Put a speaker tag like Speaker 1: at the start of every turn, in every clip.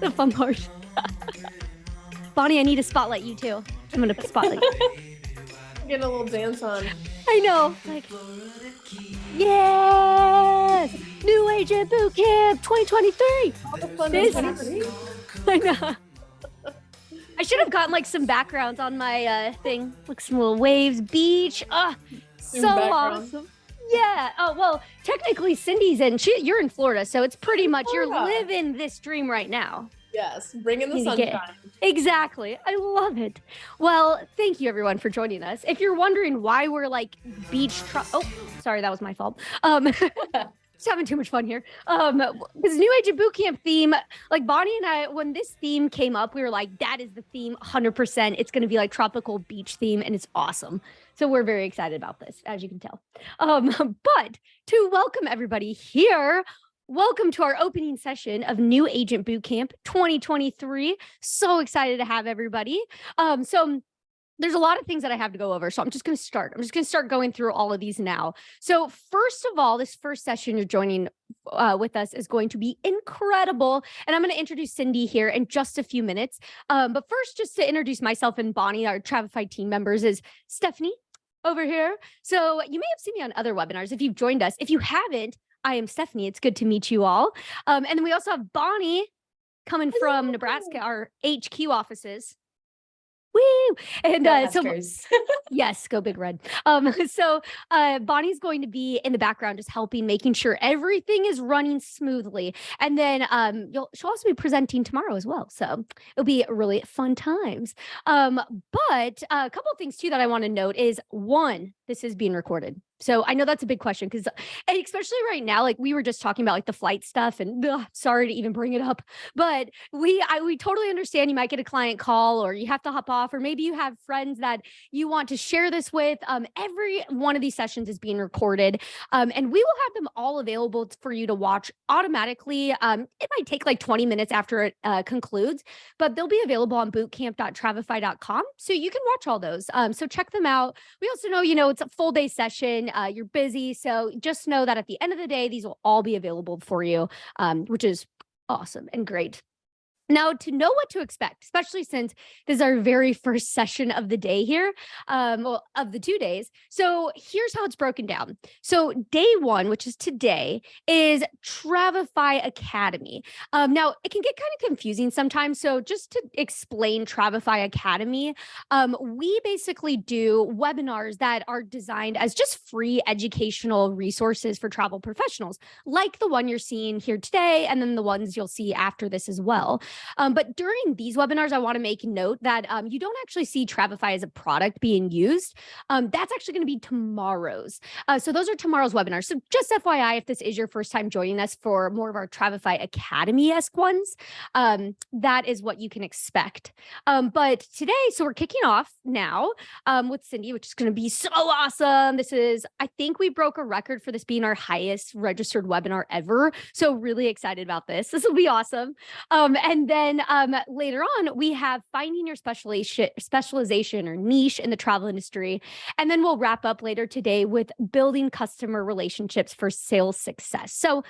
Speaker 1: The fun part. Bonnie, I need to spotlight you too. I'm going to spotlight you.
Speaker 2: Get a little dance on.
Speaker 1: I know. Like, yes! New Agent Bootcamp 2023.
Speaker 2: All the fun
Speaker 1: This-
Speaker 2: is happening.
Speaker 1: I know. I should have gotten like some backgrounds on my thing, like some little waves, beach. So awesome. Yeah. Oh, well, technically Cindy's you're in Florida, so it's pretty much you're living this dream right now.
Speaker 2: Yes, bring in the sunshine.
Speaker 1: Exactly. I love it. Well, thank you everyone for joining us. If you're wondering why we're like beach oh, sorry, that was my fault. Just having too much fun here. This New Agent Bootcamp theme, like Bonnie and I, when this theme came up, we were like, that is the theme 100%. It's going to be like tropical beach theme and it's awesome. So we're very excited about this, as you can tell. But to welcome everybody here, welcome to our opening session of New Agent Bootcamp 2023. So excited to have everybody. So there's a lot of things that I have to go over. So I'm just going to start going through all of these now. So first of all, this first session you're joining with us is going to be incredible. And I'm going to introduce Cyndi here in just a few minutes. But first, just to introduce myself and Bonnie, our Travefy team members, is Stephanie over here. So you may have seen me on other webinars if you've joined us. If you haven't, I am Stephanie. It's good to meet you all. And then we also have Bonnie coming from Nebraska, our HQ offices. Woo! And yes, go Big Red. So Bonnie's going to be in the background just helping, making sure everything is running smoothly. And then she'll also be presenting tomorrow as well. So it'll be really fun times. But a couple of things too that I want to note is one, this is being recorded. So I know that's a big question because especially right now, like we were just talking about like the flight stuff and sorry to even bring it up, but we totally understand you might get a client call or you have to hop off, or maybe you have friends that you want to share this with. Every one of these sessions is being recorded and we will have them all available for you to watch automatically. It might take like 20 minutes after it concludes, but they'll be available on bootcamp.travefy.com. So you can watch all those. So check them out. We also know, it's a full day session. You're busy. So just know that at the end of the day, these will all be available for you, which is awesome and great. Now, to know what to expect, especially since this is our very first session of the day here, well, of the 2 days. So here's how it's broken down. So day one, which is today, is Travefy Academy. Now, it can get kind of confusing sometimes. So just to explain Travefy Academy, we basically do webinars that are designed as just free educational resources for travel professionals, like the one you're seeing here today, and then the ones you'll see after this as well. But during these webinars, I want to make note that you don't actually see Travefy as a product being used. That's actually going to be tomorrow's. So those are tomorrow's webinars. So just FYI, if this is your first time joining us for more of our Travefy Academy-esque ones, that is what you can expect. But today, so we're kicking off now with Cyndi, which is going to be so awesome. I think we broke a record for this being our highest registered webinar ever. So really excited about this. This will be awesome. And then later on, we have finding your specialization or niche in the travel industry. And then we'll wrap up later today with building customer relationships for sales success. So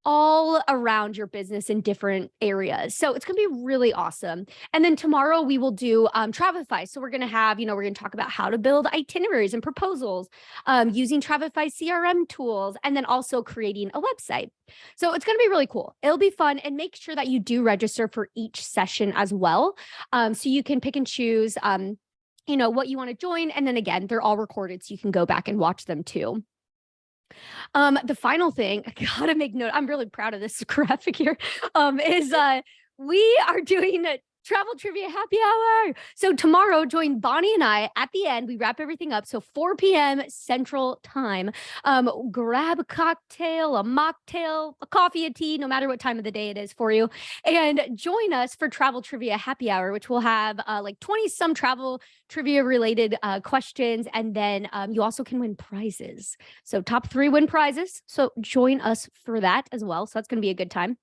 Speaker 1: all around your business in different areas. So it's going to be really awesome. And then tomorrow we will do Travefy. So we're going to have, we're going to talk about how to build itineraries and proposals using Travefy CRM tools, and then also creating a website. So it's going to be really cool. It'll be fun, and make sure that you do register for each session as well. So you can pick and choose, what you want to join. And then again, they're all recorded, so you can go back and watch them too. The final thing I gotta make note, I'm really proud of this graphic here, is we are doing a travel trivia happy hour. So tomorrow, join Bonnie and I at the end. We wrap everything up. So 4 p.m. Central Time. Grab a cocktail, a mocktail, a coffee, a tea, no matter what time of the day it is for you. And join us for travel trivia happy hour, which will have like 20 some travel trivia related questions. And then you also can win prizes. So top 3 win prizes. So join us for that as well. So that's going to be a good time.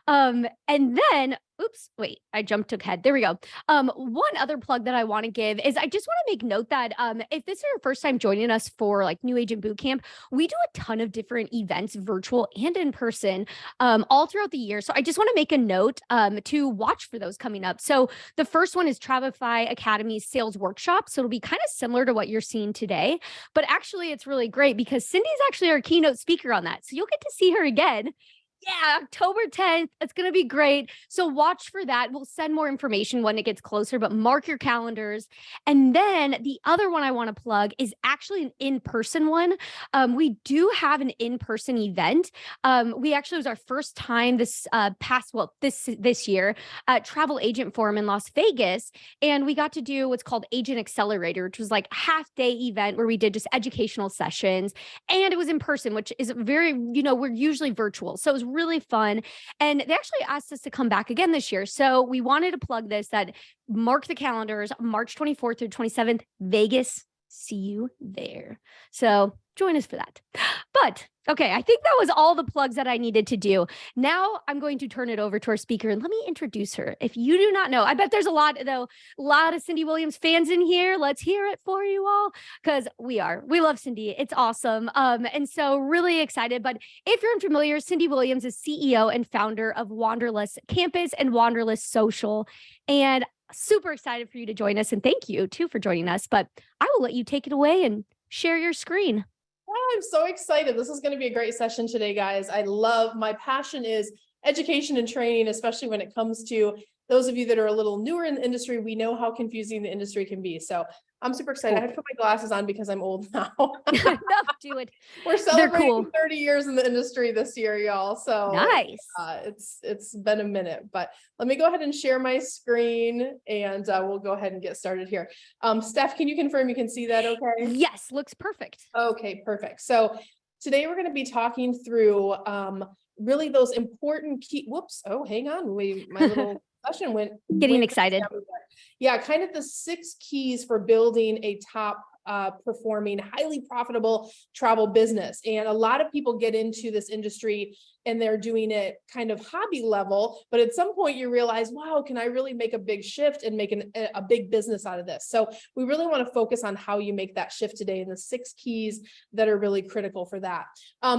Speaker 1: And then oops, wait, I jumped ahead. There we go. One other plug that I want to give is I just want to make note that if this is your first time joining us for like New Agent Bootcamp, we do a ton of different events, virtual and in person, all throughout the year. So I just want to make a note to watch for those coming up. So the first one is Travefy Academy's sales workshop. So it'll be kind of similar to what you're seeing today, but actually it's really great because Cyndi's actually our keynote speaker on that. So you'll get to see her again. Yeah, October 10th. It's going to be great. So watch for that. We'll send more information when it gets closer, but mark your calendars. And then the other one I want to plug is actually an in-person one. We do have an in-person event. We actually, it was our first time this this year at Travel Agent Forum in Las Vegas. And we got to do what's called Agent Accelerator, which was like a half-day event where we did just educational sessions. And it was in person, which is very, we're usually virtual. So it was really fun. And they actually asked us to come back again this year. So we wanted to plug this, that mark the calendars, March 24th through 27th, Vegas. See you there. So join us for that. But okay, I think that was all the plugs that I needed to do. Now I'm going to turn it over to our speaker and let me introduce her. If you do not know, I bet there's a lot of Cyndi Williams fans in here. Let's hear it for you all because we love Cyndi. It's awesome. And so really excited. But if you're unfamiliar, Cyndi Williams is CEO and founder of Wanderlust Campus and Wanderlust Social. And super excited for you to join us. And thank you too for joining us. But I will let you take it away and share your screen.
Speaker 2: Oh, I'm so excited. This is going to be a great session today, guys. My passion is education and training, especially when it comes to those of you that are a little newer in the industry. We know how confusing the industry can be. So I'm super excited. Cool. I have to put my glasses on because I'm old now.
Speaker 1: No, do it.
Speaker 2: We're celebrating 30 years in the industry this year, y'all. So
Speaker 1: nice.
Speaker 2: It's been a minute, but let me go ahead and share my screen and we'll go ahead and get started here. Steph, can you confirm you can see that okay?
Speaker 1: Yes, looks perfect.
Speaker 2: Okay, perfect. So today we're going to be talking through really those important key, hang on. My little session went
Speaker 1: getting excited.
Speaker 2: Yeah, kind of the 6 keys for building a top performing, highly profitable travel business. And a lot of people get into this industry and they're doing it kind of hobby level, but at some point you realize, wow, can I really make a big shift and make a big business out of this? So we really want to focus on how you make that shift today and the 6 keys that are really critical for that.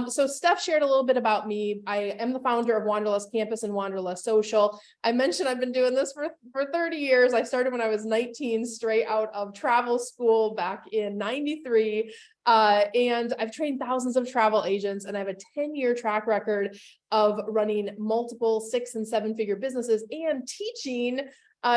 Speaker 2: So Steph shared a little bit about me. I am the founder of Wanderlust Campus and Wanderlust Social. I mentioned I've been doing this for 30 years. I started when I was 19, straight out of travel school back in 93. And I've trained thousands of travel agents, and I have a 10-year track record of running multiple 6- and 7-figure businesses and teaching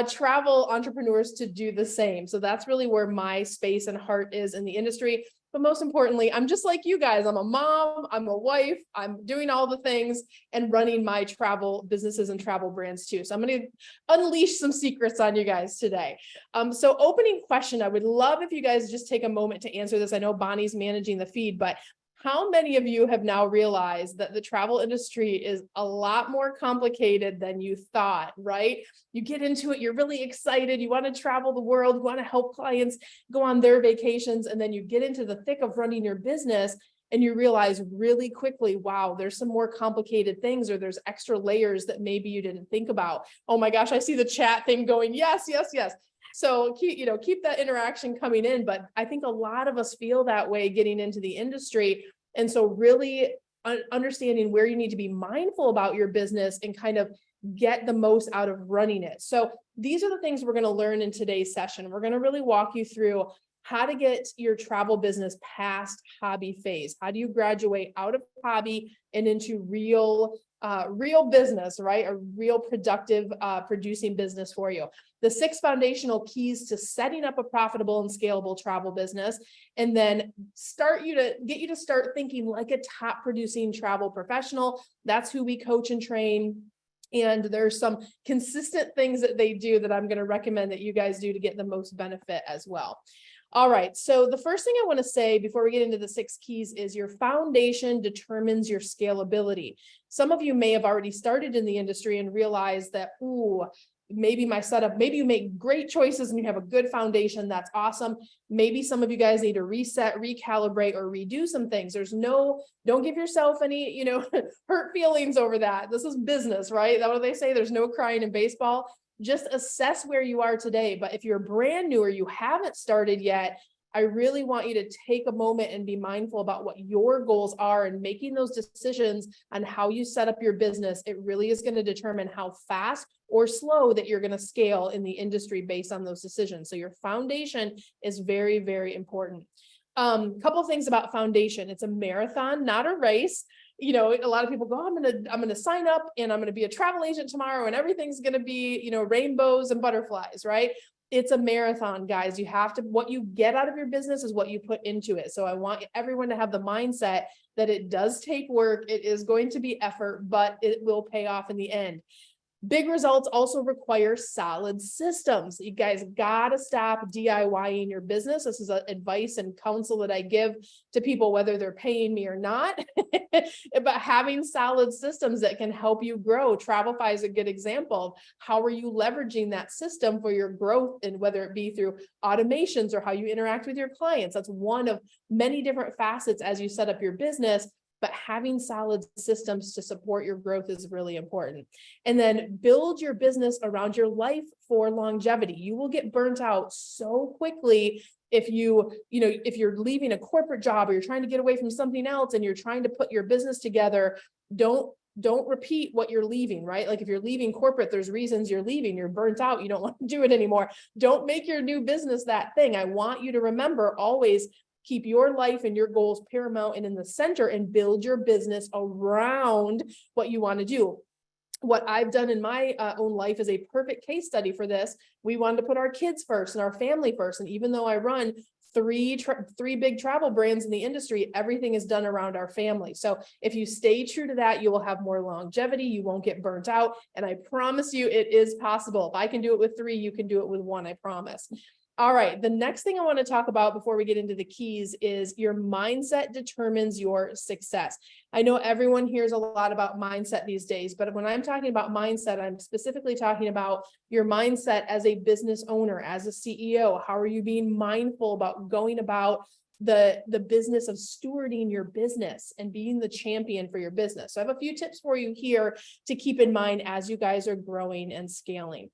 Speaker 2: travel entrepreneurs to do the same. So that's really where my space and heart is in the industry. But most importantly, I'm just like you guys. I'm a mom, I'm a wife, I'm doing all the things and running my travel businesses and travel brands too. So I'm going to unleash some secrets on you guys today. So opening question, I would love if you guys just take a moment to answer this. I know Bonnie's managing the feed, but how many of you have now realized that the travel industry is a lot more complicated than you thought, right? You get into it, you're really excited, you want to travel the world, you want to help clients go on their vacations, and then you get into the thick of running your business and you realize really quickly, wow, there's some more complicated things, or there's extra layers that maybe you didn't think about. Oh my gosh, I see the chat thing going, yes, yes, yes. So keep that interaction coming in. But I think a lot of us feel that way getting into the industry. And so really understanding where you need to be mindful about your business and kind of get the most out of running it. So these are the things we're going to learn in today's session. We're going to really walk you through how to get your travel business past hobby phase. How do you graduate out of hobby and into real business, right? A real productive producing business for you. The 6 foundational keys to setting up a profitable and scalable travel business, and then get you to start thinking like a top producing travel professional. That's who we coach and train. And there's some consistent things that they do that I'm going to recommend that you guys do to get the most benefit as well. All right. So the first thing I want to say before we get into the 6 keys is your foundation determines your scalability. Some of you may have already started in the industry and realized that, maybe my setup, maybe you make great choices and you have a good foundation. That's awesome. Maybe some of you guys need to reset, recalibrate, or redo some things. Don't give yourself any, hurt feelings over that. This is business, right? That's what they say. There's no crying in baseball. Just assess where you are today. But if you're brand new or you haven't started yet, I really want you to take a moment and be mindful about what your goals are and making those decisions on how you set up your business. It really is going to determine how fast or slow that you're going to scale in the industry based on those decisions. So your foundation is very, very important. Couple of things about foundation. It's a marathon, not a race. A lot of people go, I'm going to sign up and I'm going to be a travel agent tomorrow and everything's going to be, rainbows and butterflies, right? It's a marathon, guys. What you get out of your business is what you put into it. So I want everyone to have the mindset that it does take work. It is going to be effort, but it will pay off in the end. Big results also require solid systems. You guys gotta stop DIYing your business. This is advice and counsel that I give to people, whether they're paying me or not, but having solid systems that can help you grow. Travefy is a good example. How are you leveraging that system for your growth, and whether it be through automations or how you interact with your clients? That's one of many different facets as you set up your business. But having solid systems to support your growth is really important. And then build your business around your life for longevity. You will get burnt out so quickly if if you're leaving a corporate job or you're trying to get away from something else and you're trying to put your business together. Don't repeat what you're leaving, right? Like if you're leaving corporate, there's reasons you're leaving, you're burnt out, you don't want to do it anymore. Don't make your new business that thing. I want you to remember, always keep your life and your goals paramount and in the center, and build your business around what you want to do. What I've done in my own life is a perfect case study for this. We wanted to put our kids first and our family first. And even though I run three big travel brands in the industry, everything is done around our family. So if you stay true to that, you will have more longevity. You won't get burnt out. And I promise you, it is possible. If I can do it with 3, you can do it with 1, I promise. All right, the next thing I want to talk about before we get into the keys is your mindset determines your success. I know everyone hears a lot about mindset these days, but when I'm talking about mindset, I'm specifically talking about your mindset as a business owner, as a CEO. How are you being mindful about going about the business of stewarding your business and being the champion for your business? So I have a few tips for you here to keep in mind as you guys are growing and scaling.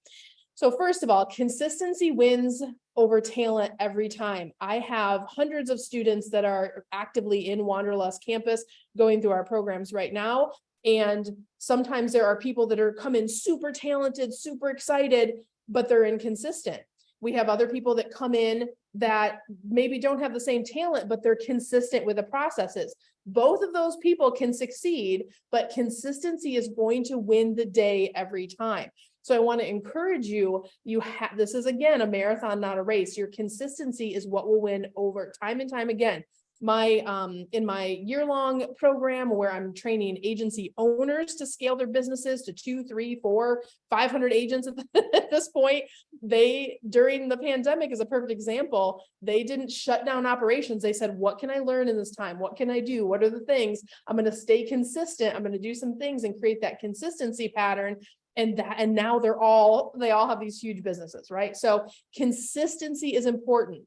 Speaker 2: So first of all, consistency wins over talent every time. I have hundreds of students that are actively in Wanderlust campus going through our programs right now. And sometimes there are people that are come in super talented, super excited, but they're inconsistent. We have other people that come in that maybe don't have the same talent, but they're consistent with the processes. Both of those people can succeed, but consistency is going to win the day every time. So I want to encourage you, this is again a marathon, not a race. Your consistency is what will win over time and time again. In my year-long program where I'm training agency owners to scale their businesses to 2, 3, 4, 500 agents at this point, during the pandemic is a perfect example. They didn't shut down operations. They said, what can I learn in this time? What can I do? What are the things? I'm going to stay consistent. I'm going to do some things and create that consistency pattern. And now they all have these huge businesses, right? So consistency is important.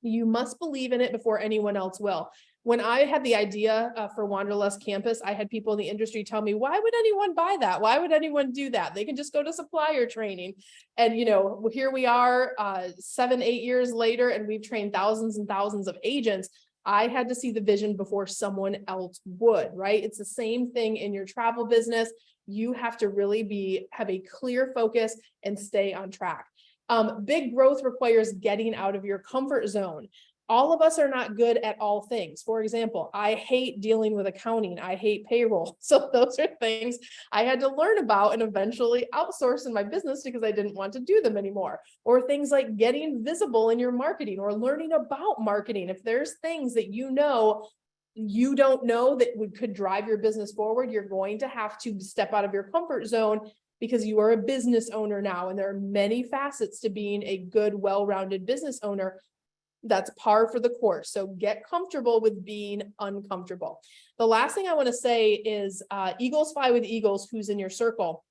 Speaker 2: You must believe in it before anyone else will. When I had the idea for Wanderlust Campus, I had people in the industry tell me, why would anyone buy that? Why would anyone do that? They can just go to supplier training. And, here we are 7, 8 years later, and we've trained thousands and thousands of agents. I had to see the vision before someone else would, right? It's the same thing in your travel business. You have to really have a clear focus and stay on track. Big growth requires getting out of your comfort zone. All of us are not good at all things. For example, I hate dealing with accounting. I hate payroll. So those are things I had to learn about and eventually outsource in my business because I didn't want to do them anymore. Or things like getting visible in your marketing or learning about marketing. If there's things that you don't know that could drive your business forward, you're going to have to step out of your comfort zone because you are a business owner now. And there are many facets to being a good, well-rounded business owner. That's par for the course. So get comfortable with being uncomfortable. The last thing I want to say is eagles fly with eagles. Who's in your circle?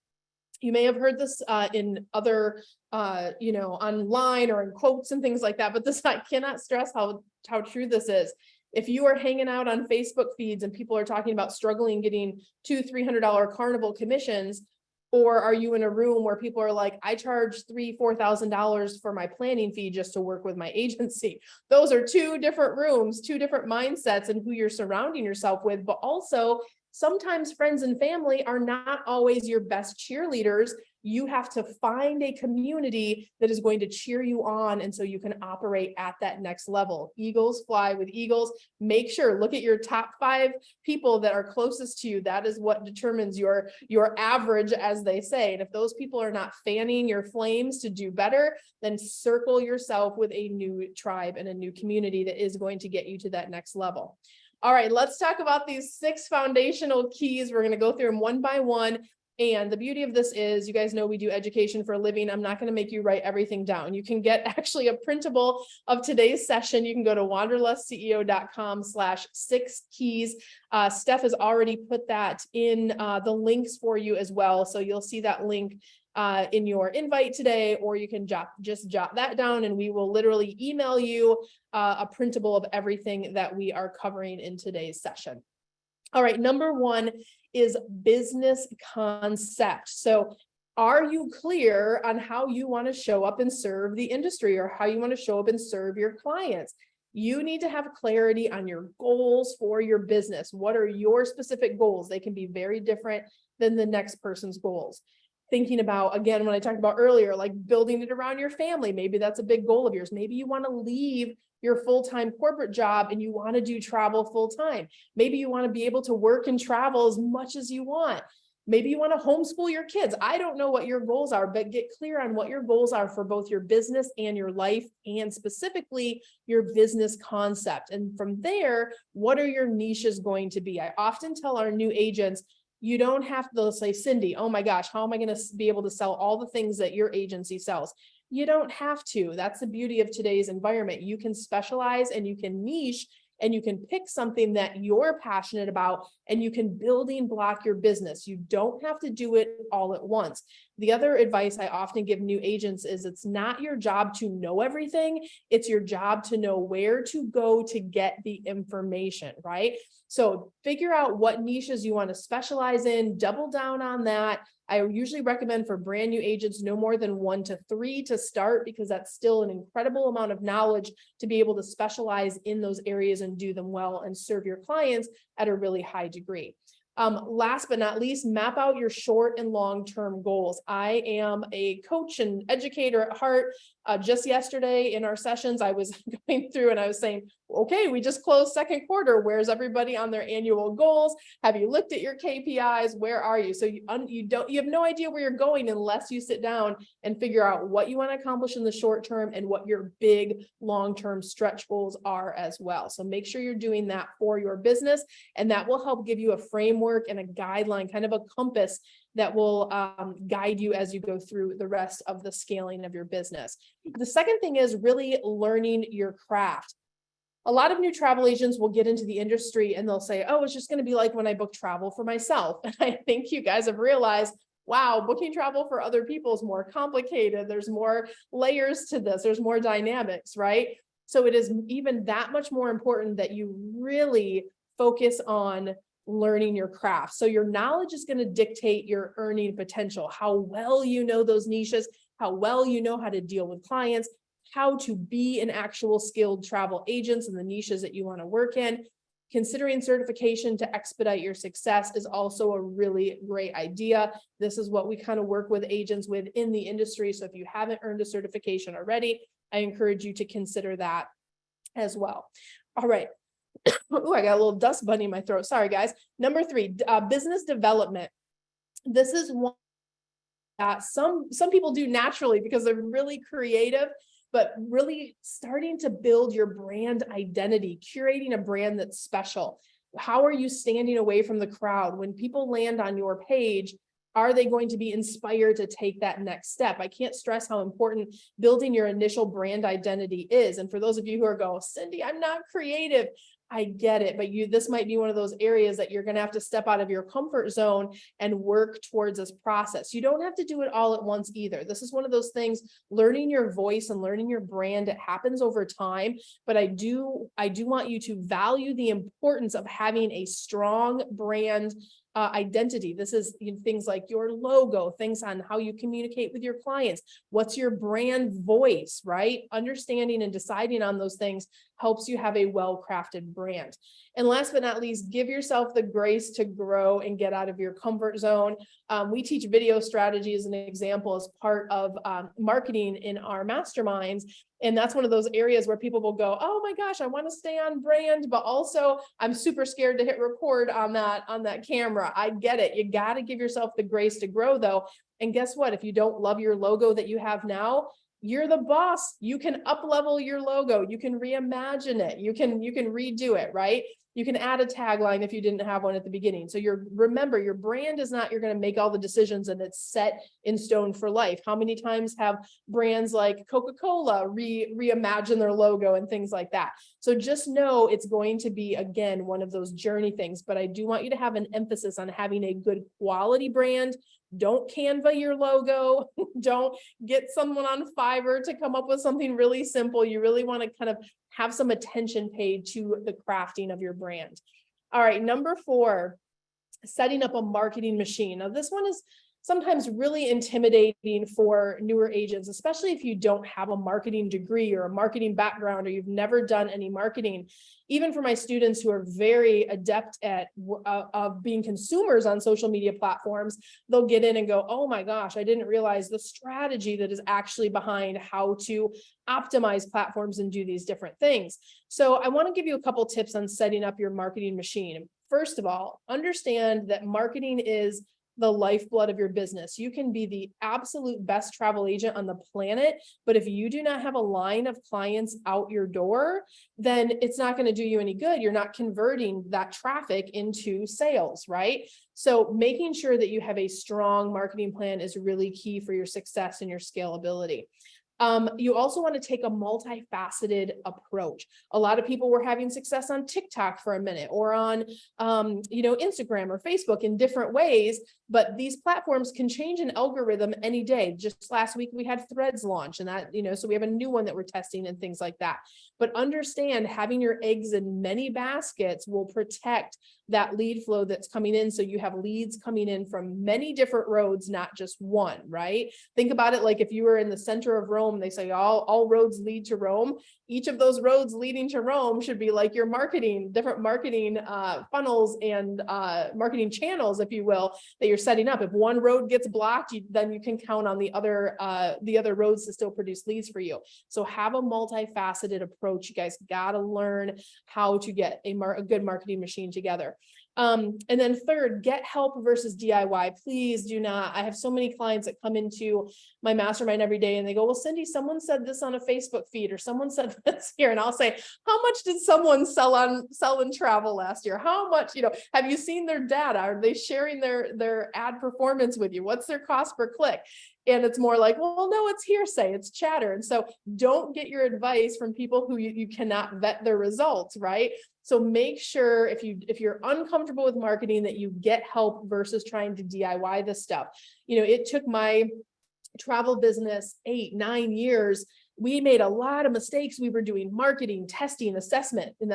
Speaker 2: You may have heard this in other, online or in quotes and things like that, but this, I cannot stress how true this is. If you are hanging out on Facebook feeds and people are talking about struggling getting $200-300 carnival commissions, or are you in a room where people are like, I charge $3,000-4,000 for my planning fee just to work with my agency? Those are two different rooms, two different mindsets, and who you're surrounding yourself with. But also, sometimes friends and family are not always your best cheerleaders. You have to find a community that is going to cheer you on, and so you can operate at that next level. Eagles fly with eagles. Make sure, look at your top 5 people that are closest to you. That is what determines your average, as they say. And if those people are not fanning your flames to do better, then circle yourself with a new tribe and a new community that is going to get you to that next level. All right, let's talk about these 6 foundational keys. We're going to go through them one by one. And the beauty of this is, you guys know we do education for a living. I'm not going to make you write everything down. You can get actually a printable of today's session. You can go to wanderlessceo.com/6keys. Steph has already put that in the links for you as well. So you'll see that link in your invite today, or you can just jot that down and we will literally email you a printable of everything that we are covering in today's session. All right, number 1 is business concept. So are you clear on how you want to show up and serve the industry, or how you want to show up and serve your clients? You need to have clarity on your goals for your business. What are your specific goals? They can be very different than the next person's goals. Thinking about, again, when I talked about earlier, like building it around your family, maybe that's a big goal of yours. Maybe you want to leave your full-time corporate job and you want to do travel full-time. Maybe you want to be able to work and travel as much as you want. Maybe you want to homeschool your kids. I don't know what your goals are, but get clear on what your goals are for both your business and your life, and specifically your business concept. And from there, what are your niches going to be? I often tell our new agents, you don't have to say, Cyndi, oh my gosh, how am I going to be able to sell all the things that your agency sells? You don't have to. That's the beauty of today's environment. You can specialize and you can niche, and you can pick something that you're passionate about, and you can building block your business. You don't have to do it all at once. The other advice I often give new agents is, it's not your job to know everything. It's your job to know where to go to get the information, right? So figure out what niches you want to specialize in, double down on that. I usually recommend for brand new agents, no more than 1 to 3 to start, because that's still an incredible amount of knowledge to be able to specialize in those areas and do them well and serve your clients at a really high degree. Last but not least, map out your short and long-term goals. I am a coach and educator at heart. Just yesterday in our sessions, I was going through and I was saying, okay, we just closed second quarter. Where's everybody on their annual goals? Have you looked at your KPIs? Where are you? So you have no idea where you're going unless you sit down and figure out what you want to accomplish in the short term and what your big long-term stretch goals are as well. So make sure you're doing that for your business, and that will help give you a framework and a guideline, kind of a compass that will guide you as you go through the rest of the scaling of your business. The second thing is really learning your craft. A lot of new travel agents will get into the industry and they'll say, oh, it's just going to be like when I book travel for myself. And I think you guys have realized, wow, booking travel for other people is more complicated. There's more layers to this. There's more dynamics, right? So it is even that much more important that you really focus on learning your craft. So your knowledge is going to dictate your earning potential, how well you know those niches, how well you know how to deal with clients, how to be an actual skilled travel agent in the niches that you want to work in. Considering certification to expedite your success is also a really great idea. This is what we kind of work with agents with in the industry. So if you haven't earned a certification already, I encourage you to consider that as well. All right. Oh, I got a little dust bunny in my throat. Sorry, guys. Number 3, business development. This is one that some people do naturally because they're really creative, but really starting to build your brand identity, curating a brand that's special. How are you standing away from the crowd? When people land on your page, are they going to be inspired to take that next step? I can't stress how important building your initial brand identity is. And for those of you who are going, Cyndi, I'm not creative. I get it, but this might be one of those areas that you're going to have to step out of your comfort zone and work towards this process. You don't have to do it all at once either. This is one of those things, learning your voice and learning your brand, it happens over time, but I do want you to value the importance of having a strong brand identity. This is things like your logo, things on how you communicate with your clients. What's your brand voice, right? Understanding and deciding on those things helps you have a well-crafted brand. And last but not least, give yourself the grace to grow and get out of your comfort zone. We teach video strategy as an example as part of marketing in our masterminds. And that's one of those areas where people will go, oh my gosh, I want to stay on brand, but also I'm super scared to hit record on that camera. I get it. You got to give yourself the grace to grow though. And guess what? If you don't love your logo that you have now, you're the boss. You can up level your logo. You can reimagine it. You can redo it, right? You can add a tagline if you didn't have one at the beginning. So remember, your brand is not, you're going to make all the decisions and it's set in stone for life. How many times have brands like Coca-Cola reimagine their logo and things like that? So just know it's going to be, again, one of those journey things, but I do want you to have an emphasis on having a good quality brand. Don't Canva your logo. Don't get someone on Fiverr to come up with something really simple. You really want to kind of have some attention paid to the crafting of your brand. All right, number 4, setting up a marketing machine. Now, this one is sometimes really intimidating for newer agents, especially if you don't have a marketing degree or a marketing background, or you've never done any marketing. Even for my students who are very adept at being consumers on social media platforms, they'll get in and go, oh my gosh, I didn't realize the strategy that is actually behind how to optimize platforms and do these different things. So I want to give you a couple tips on setting up your marketing machine. First of all, understand that marketing is the lifeblood of your business. You can be the absolute best travel agent on the planet, but if you do not have a line of clients out your door, then it's not going to do you any good. You're not converting that traffic into sales, right? So making sure that you have a strong marketing plan is really key for your success and your scalability. You also want to take a multifaceted approach. A lot of people were having success on TikTok for a minute, or on, Instagram or Facebook in different ways, but these platforms can change an algorithm any day. Just last week, we had Threads launch, and that, so we have a new one that we're testing and things like that. But understand, having your eggs in many baskets will protect that lead flow that's coming in. So you have leads coming in from many different roads, not just one, right? Think about it like if you were in the center of Rome, they say all roads lead to Rome. Each of those roads leading to Rome should be like your different marketing funnels and marketing channels, if you will, that you're setting up. If one road gets blocked, then you can count on the other roads to still produce leads for you. So have a multifaceted approach. You guys got to learn how to get a good marketing machine together. And then third, get help versus DIY. Please do not. I have so many clients that come into my mastermind every day and they go, well, Cyndi, someone said this on a Facebook feed, or someone said this here. And I'll say, how much did someone sell in travel last year? How much, have you seen their data? Are they sharing their ad performance with you? What's their cost per click? And it's more like, well, no, it's hearsay, it's chatter. And so don't get your advice from people who you cannot vet their results, right? So make sure if you're uncomfortable with marketing, that you get help versus trying to DIY this stuff. It took my travel business 8-9 years. We made a lot of mistakes. We were doing marketing, testing, assessment, and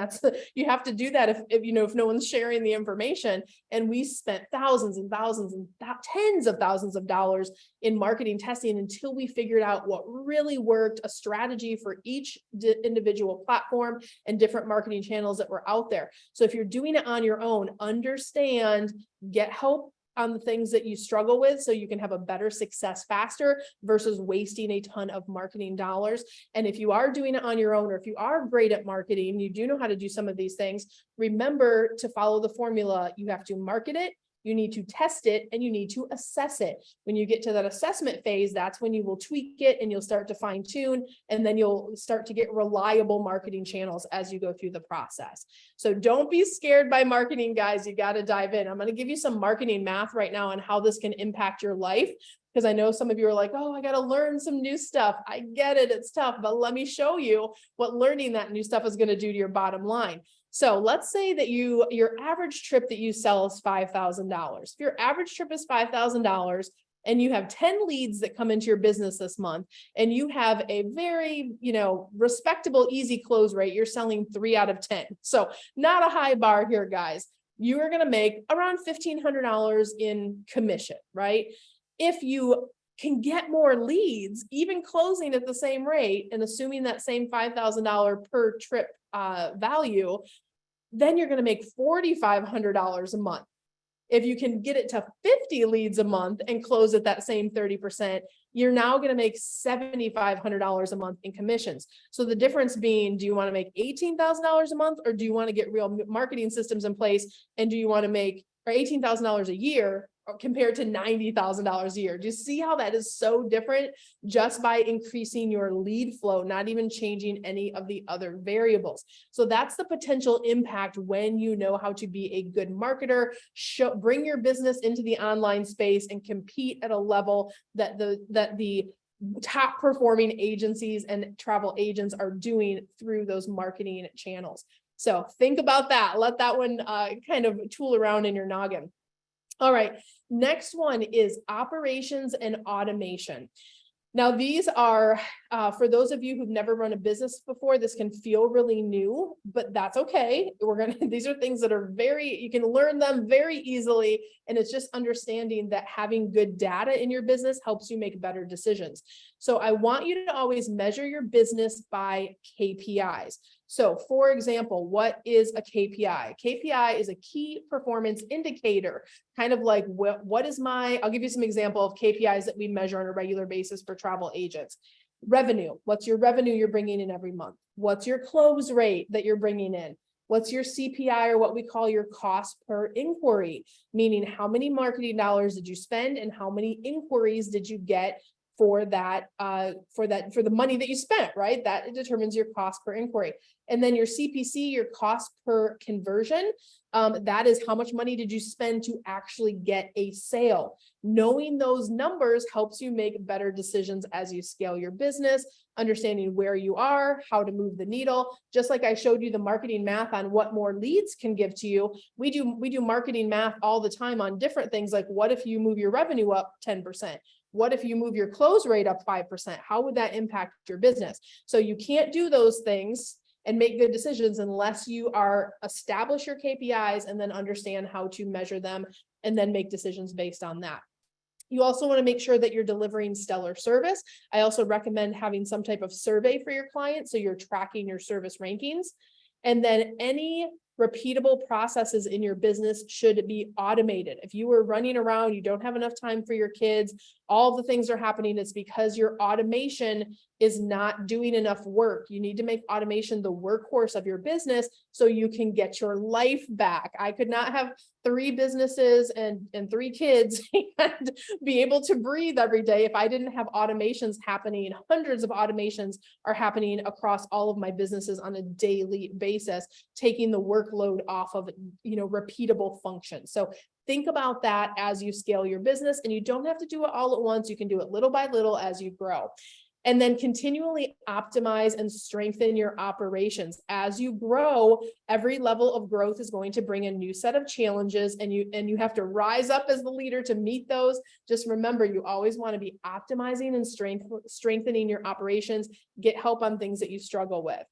Speaker 2: you have to do that if no one's sharing the information. And we spent thousands and thousands and tens of thousands of dollars in marketing testing until we figured out what really worked, a strategy for each individual platform and different marketing channels that were out there. So if you're doing it on your own, understand, get help on the things that you struggle with so you can have a better success faster versus wasting a ton of marketing dollars. And if you are doing it on your own, or if you are great at marketing, you do know how to do some of these things, remember to follow the formula. You have to market it, you need to test it, and you need to assess it. When you get to that assessment phase, that's when you will tweak it and you'll start to fine tune, and then you'll start to get reliable marketing channels as you go through the process. So don't be scared by marketing, guys. You got to dive in. I'm going to give you some marketing math right now on how this can impact your life, because I know some of you are like, oh, I got to learn some new stuff. I get it. It's tough, but let me show you what learning that new stuff is going to do to your bottom line. So let's say that your average trip that you sell is $5,000. If your average trip is $5,000 and you have 10 leads that come into your business this month, and you have a very, respectable, easy close rate, you're selling 3 out of 10. So not a high bar here, guys. You are going to make around $1,500 in commission, right? If you can get more leads, even closing at the same rate and assuming that same $5,000 per trip value, then you're going to make $4,500 a month. If you can get it to 50 leads a month and close at that same 30%, you're now going to make $7,500 a month in commissions. So the difference being, do you want to make $18,000 a month, or do you want to get real marketing systems in place? And do you want to make $18,000 a year compared to $90,000 a year? Do you see how that is so different just by increasing your lead flow, not even changing any of the other variables? So that's the potential impact when you know how to be a good marketer, bring your business into the online space and compete at a level that the top performing agencies and travel agents are doing through those marketing channels. So think about that. Let that one kind of tool around in your noggin. All right, next one is operations and automation. Now, these are, for those of you who've never run a business before, this can feel really new, but that's okay. These are things that are you can learn them very easily. And it's just understanding that having good data in your business helps you make better decisions. So I want you to always measure your business by KPIs. So for example, what is a KPI? KPI is a key performance indicator, kind of like I'll give you some example of KPIs that we measure on a regular basis for travel agents. Revenue. What's your revenue you're bringing in every month? What's your close rate that you're bringing in? What's your CPI, or what we call your cost per inquiry? Meaning, how many marketing dollars did you spend and how many inquiries did you get for the money that you spent, right? That determines your cost per inquiry. And then your CPC, your cost per conversion, that is how much money did you spend to actually get a sale. Knowing those numbers helps you make better decisions as you scale your business, understanding where you are, how to move the needle. Just like I showed you the marketing math on what more leads can give to you, we do marketing math all the time on different things, like what if you move your revenue up 10%? What if you move your close rate up 5%? How would that impact your business? So you can't do those things and make good decisions unless you establish your KPIs and then understand how to measure them and then make decisions based on that. You also want to make sure that you're delivering stellar service. I also recommend having some type of survey for your clients, so you're tracking your service rankings. And then any repeatable processes in your business should be automated. If you were running around, you don't have enough time for your kids, all the things are happening, it's because your automation is not doing enough work. You need to make automation the workhorse of your business so you can get your life back. I could not have 3 businesses and 3 kids and be able to breathe every day if I didn't have automations happening. Hundreds of automations are happening across all of my businesses on a daily basis, taking the workload off of, repeatable functions. So think about that as you scale your business, and you don't have to do it all at once. You can do it little by little as you grow. And then continually optimize and strengthen your operations. As you grow, every level of growth is going to bring a new set of challenges, and you have to rise up as the leader to meet those. Just remember, you always want to be optimizing and strengthening your operations. Get help on things that you struggle with.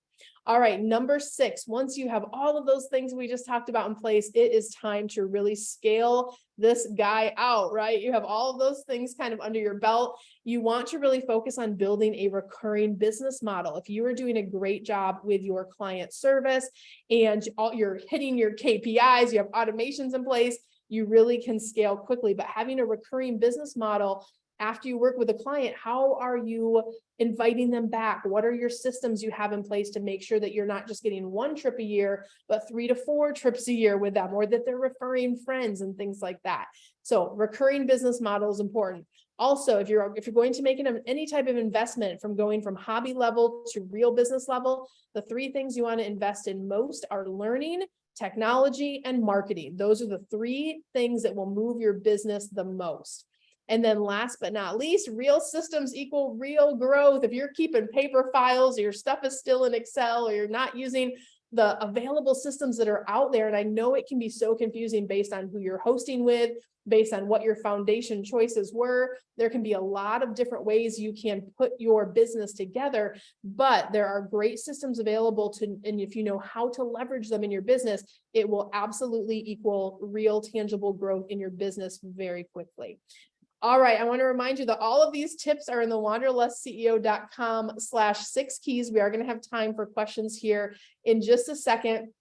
Speaker 2: All right, number 6, once you have all of those things we just talked about in place, it is time to really scale this guy out, right? You have all of those things kind of under your belt. You want to really focus on building a recurring business model. If you are doing a great job with your client service and you're hitting your KPIs, you have automations in place, you really can scale quickly. But having a recurring business model, after you work with a client, how are you inviting them back? What are your systems you have in place to make sure that you're not just getting 1 trip a year, but 3 to 4 trips a year with them, or that they're referring friends and things like that? So recurring business model is important. Also, if you're going to make any type of investment, from going from hobby level to real business level, the 3 things you want to invest in most are learning, technology, and marketing. Those are the 3 things that will move your business the most. And then last but not least, real systems equal real growth. If you're keeping paper files, or your stuff is still in Excel, or you're not using the available systems that are out there. And I know it can be so confusing based on who you're hosting with, based on what your foundation choices were. There can be a lot of different ways you can put your business together, but there are great systems available to, and if you know how to leverage them in your business, it will absolutely equal real tangible growth in your business very quickly. All right. I want to remind you that all of these tips are in the wanderlessceo.com/6keys. We are going to have time for questions here in just a second,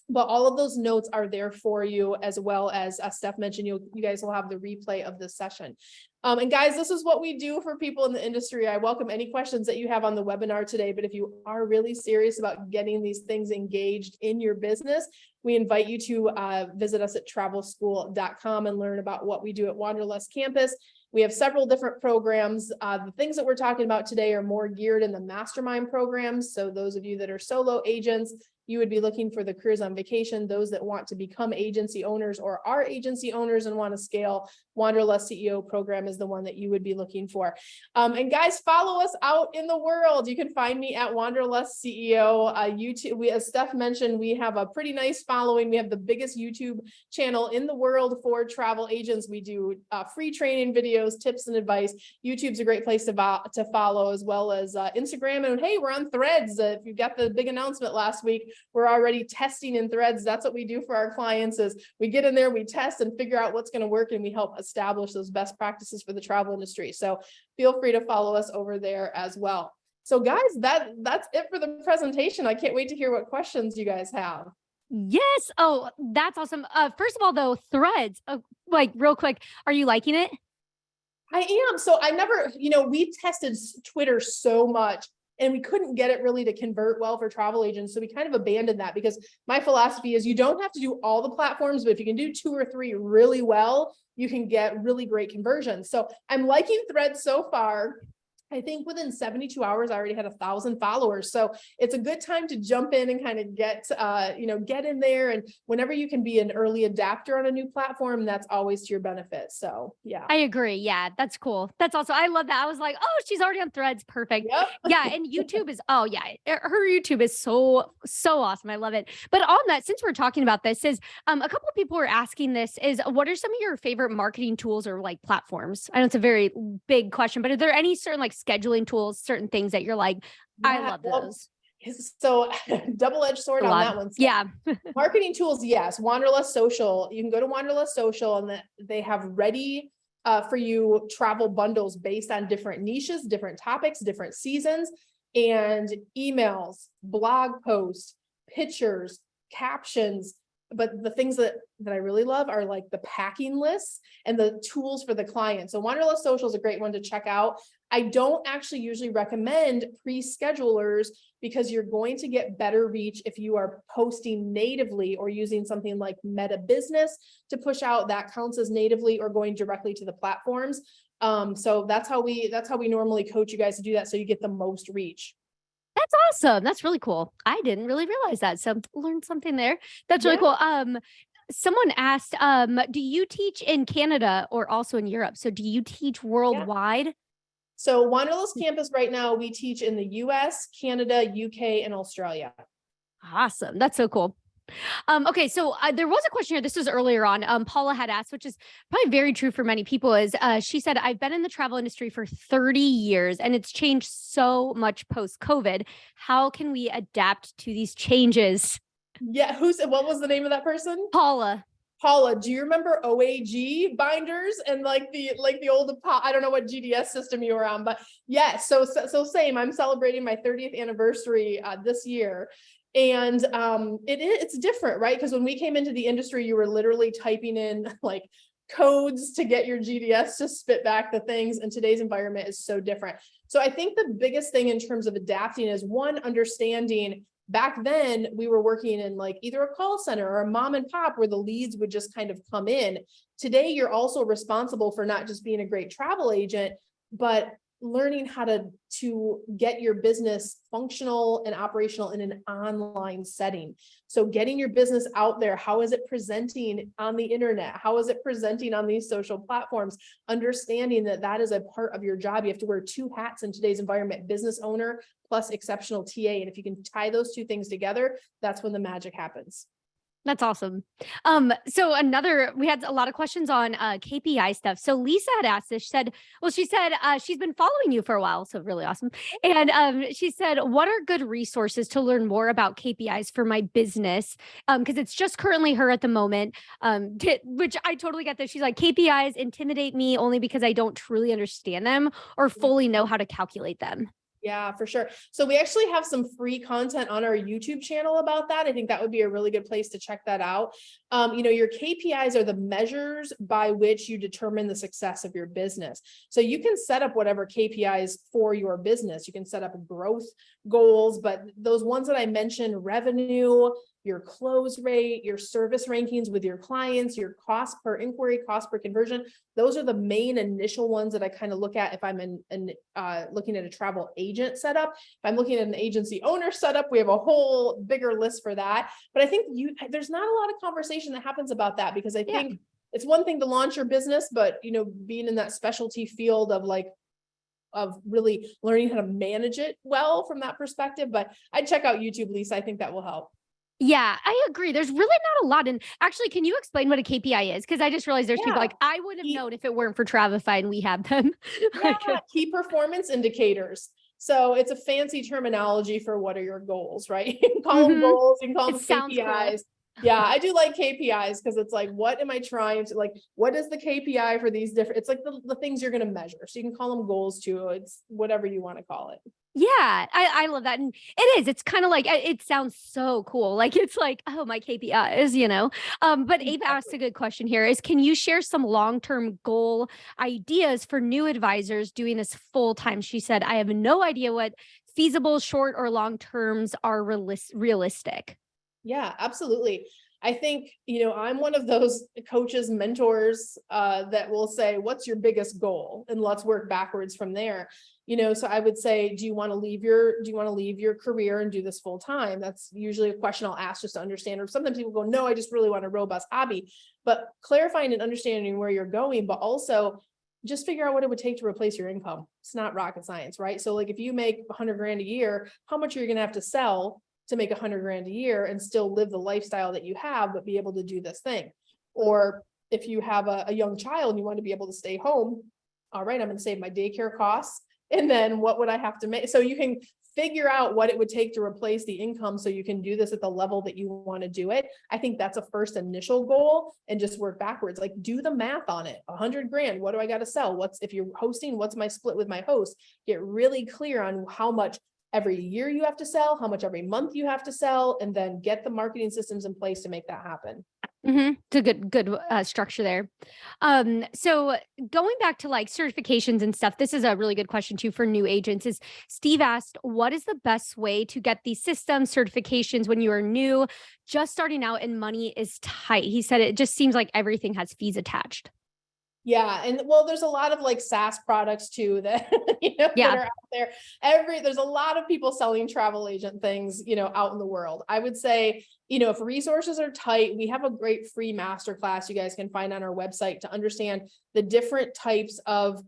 Speaker 2: but all of those notes are there for you, as well as Steph mentioned, you guys will have the replay of this session. And guys, this is what we do for people in the industry. I welcome any questions that you have on the webinar today, but if you are really serious about getting these things engaged in your business, we invite you to visit us at travelschool.com and learn about what we do at Wanderlust Campus. We have several different programs. The things that we're talking about today are more geared in the mastermind programs. So those of you that are solo agents, you would be looking for the careers on vacation. Those that want to become agency owners or are agency owners and want to scale, Wanderlust CEO program is the one that you would be looking for. And guys, follow us out in the world. You can find me at Wanderlust CEO. YouTube, as Steph mentioned, we have a pretty nice following. We have the biggest YouTube channel in the world for travel agents. We do free training videos, tips and advice. YouTube's a great place to follow, as well as Instagram. And hey, we're on Threads. If you got the big announcement last week, we're already testing in Threads. That's what we do for our clients, is we get in there, we test and figure out what's going to work, and we help establish those best practices for the travel industry. So feel free to follow us over there as well. So guys, that's it for the presentation. I can't wait to hear what questions you guys have.
Speaker 1: Yes. Oh, that's awesome. First of all, though, Threads, like real quick, are you liking it?
Speaker 2: I am. So I never, we tested Twitter so much and we couldn't get it really to convert well for travel agents. So we kind of abandoned that, because my philosophy is you don't have to do all the platforms, but if you can do 2 or 3 really well, you can get really great conversions. So I'm liking Threads so far. I think within 72 hours, I already had 1,000 followers. So it's a good time to jump in and kind of get in there. And whenever you can be an early adapter on a new platform, that's always to your benefit. So yeah.
Speaker 1: I agree. Yeah, that's cool. That's also, I love that. I was like, oh, she's already on Threads. Perfect.
Speaker 2: Yep.
Speaker 1: Yeah. And YouTube is, oh yeah, her YouTube is so awesome. I love it. But on that, since we're talking about this, is a couple of people were asking this, is what are some of your favorite marketing tools or like platforms? I know it's a very big question, but are there any certain like scheduling tools, certain things that you're like, I love those?
Speaker 2: So double-edged sword on that one. So
Speaker 1: yeah.
Speaker 2: marketing tools, yes. Wanderlust Social. You can go to Wanderlust Social and they have ready for you travel bundles based on different niches, different topics, different seasons, and emails, blog posts, pictures, captions. But the things that I really love are like the packing lists and the tools for the client. So Wanderlust Social is a great one to check out. I don't actually usually recommend pre-schedulers, because you're going to get better reach if you are posting natively or using something like Meta Business to push out. That counts as natively, or going directly to the platforms. So that's how we normally coach you guys to do that, so you get the most reach.
Speaker 1: That's awesome. That's really cool. I didn't really realize that. So learned something there. That's really cool. Someone asked, do you teach in Canada or also in Europe? So do you teach worldwide?
Speaker 2: Yeah. So Wanderlust Campus right now, we teach in the US, Canada, UK, and Australia.
Speaker 1: Awesome. That's so cool. Okay, so there was a question here. This was earlier on. Paula had asked, which is probably very true for many people, is she said, I've been in the travel industry for 30 years and it's changed so much post-COVID. How can we adapt to these changes?
Speaker 2: Yeah, what was the name of that person?
Speaker 1: Paula,
Speaker 2: do you remember OAG binders and like the old, I don't know what GDS system you were on, but yeah, so same. I'm celebrating my 30th anniversary this year. And it's different, right? Because when we came into the industry, you were literally typing in like codes to get your GDS to spit back the things, and today's environment is so different. So I think the biggest thing in terms of adapting is, one, understanding back then we were working in like either a call center or a mom and pop where the leads would just kind of come in. Today, you're also responsible for not just being a great travel agent, but learning how to get your business functional and operational in an online setting. So getting your business out there, how is it presenting on the internet? How is it presenting on these social platforms? Understanding that that is a part of your job. You have to wear two hats in today's environment, business owner plus exceptional TA. And if you can tie those two things together, that's when the magic happens.
Speaker 1: That's awesome. So we had a lot of questions on KPI stuff. So Lisa had asked this, she said she's been following you for a while, so really awesome. And she said, what are good resources to learn more about KPIs for my business? Because it's just currently her at the moment, which I totally get this. She's like, KPIs intimidate me only because I don't truly understand them or fully know how to calculate them.
Speaker 2: Yeah, for sure. So we actually have some free content on our YouTube channel about that. I think that would be a really good place to check that out. Your KPIs are the measures by which you determine the success of your business. So you can set up whatever KPIs for your business. You can set up growth goals, but those ones that I mentioned, revenue, your close rate, your service rankings with your clients, your cost per inquiry, cost per conversion. Those are the main initial ones that I kind of look at if I'm looking at a travel agent setup. If I'm looking at an agency owner setup, we have a whole bigger list for that. But I think there's not a lot of conversation that happens about that, because I think it's one thing to launch your business, but being in that specialty field of really learning how to manage it well from that perspective. But I'd check out YouTube, Lisa. I think that will help.
Speaker 1: Yeah, I agree. There's really not a lot. And actually, can you explain what a KPI is? Because I just realized there's people like, I would have known if it weren't for Travefy and we have them.
Speaker 2: Key performance indicators. So it's a fancy terminology for what are your goals, right? You can call them goals, you can call them KPIs. Cool. Yeah, I do like KPIs because it's like, what am I trying to what is the KPI for these different, it's like the things you're going to measure. So you can call them goals too. It's whatever you want to call it.
Speaker 1: Yeah, I love that. And it's kind of like, it sounds so cool. Like, it's like, oh, my KPIs, but Ava asked a good question here can you share some long-term goal ideas for new advisors doing this full time? She said, I have no idea what feasible short or long terms are realistic.
Speaker 2: Yeah, absolutely. I think, I'm one of those coaches, mentors that will say, what's your biggest goal? And let's work backwards from there. So I would say, do you want to leave your career and do this full time? That's usually a question I'll ask just to understand. Or sometimes people go, no, I just really want a robust hobby. But clarifying and understanding where you're going, but also just figure out what it would take to replace your income. It's not rocket science, right? So if you make 100 grand a year, how much are you going to have to sell to make 100 grand a year and still live the lifestyle that you have, but be able to do this thing? Or if you have a young child and you want to be able to stay home, all right, I'm going to save my daycare costs. And then what would I have to make? So you can figure out what it would take to replace the income so you can do this at the level that you want to do it. I think that's a first initial goal, and just work backwards. Do the math on it. 100 grand, what do I got to sell? If you're hosting, what's my split with my host? Get really clear on how much every year you have to sell, how much every month you have to sell, and then get the marketing systems in place to make that happen.
Speaker 1: It's a good structure there. So going back to certifications and stuff, this is a really good question too for new agents. Is Steve asked, what is the best way to get these systems certifications when you are new, just starting out and money is tight? He said it just seems like everything has fees attached.
Speaker 2: Yeah. And there's a lot of SaaS products too that, that are out there. There's a lot of people selling travel agent things, out in the world. I would say, if resources are tight, we have a great free masterclass you guys can find on our website to understand the different types of,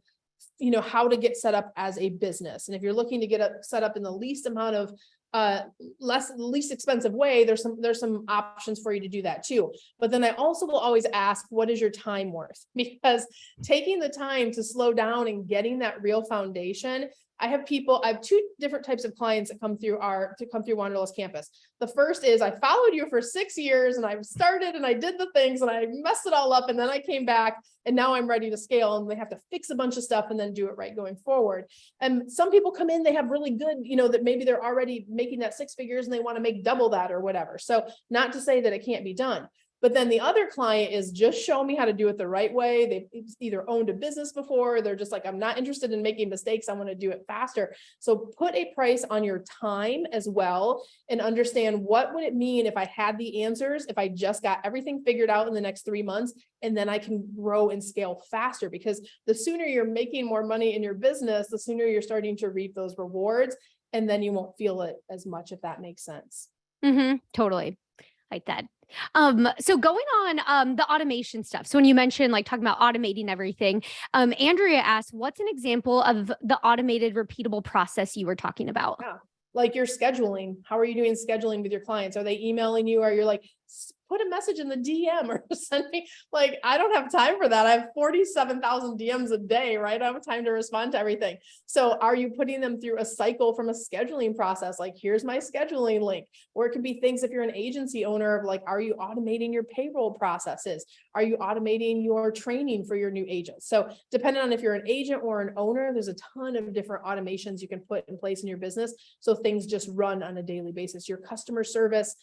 Speaker 2: how to get set up as a business. And if you're looking to get set up in the least amount of least expensive way, there's some options for you to do that too. But then I also will always ask, what is your time worth? Because taking the time to slow down and getting that real foundation, I have two different types of clients that come through Wanderlust Campus. The first is, I followed you for 6 years and I've started and I did the things and I messed it all up. And then I came back and now I'm ready to scale, and they have to fix a bunch of stuff and then do it right going forward. And some people come in, they have really good, that maybe they're already making that 6 figures and they want to make double that or whatever. So not to say that it can't be done. But then the other client is just show me how to do it the right way. They've either owned a business before, they're just like, I'm not interested in making mistakes. I want to do it faster. So put a price on your time as well, and understand what would it mean if I had the answers, if I just got everything figured out in the next 3 months, and then I can grow and scale faster. Because the sooner you're making more money in your business, the sooner you're starting to reap those rewards, and then you won't feel it as much, if that makes sense.
Speaker 1: Totally. Like that. So going on the automation stuff. So when you mentioned like talking about automating everything, Andrea asked, what's an example of the automated repeatable process you were talking about?
Speaker 2: Yeah. Like your scheduling. How are you doing scheduling with your clients? Are they emailing you? Or you're like, put a message in the DM or send me, like, I don't have time for that. I have 47,000 DMs a day, right? I don't have time to respond to everything. So are you putting them through a cycle from a scheduling process? Like, here's my scheduling link. Or it could be things if you're an agency owner of like, are you automating your payroll processes? Are you automating your training for your new agents? So depending on if you're an agent or an owner, there's a ton of different automations you can put in place in your business. So things just run on a daily basis. Your customer service,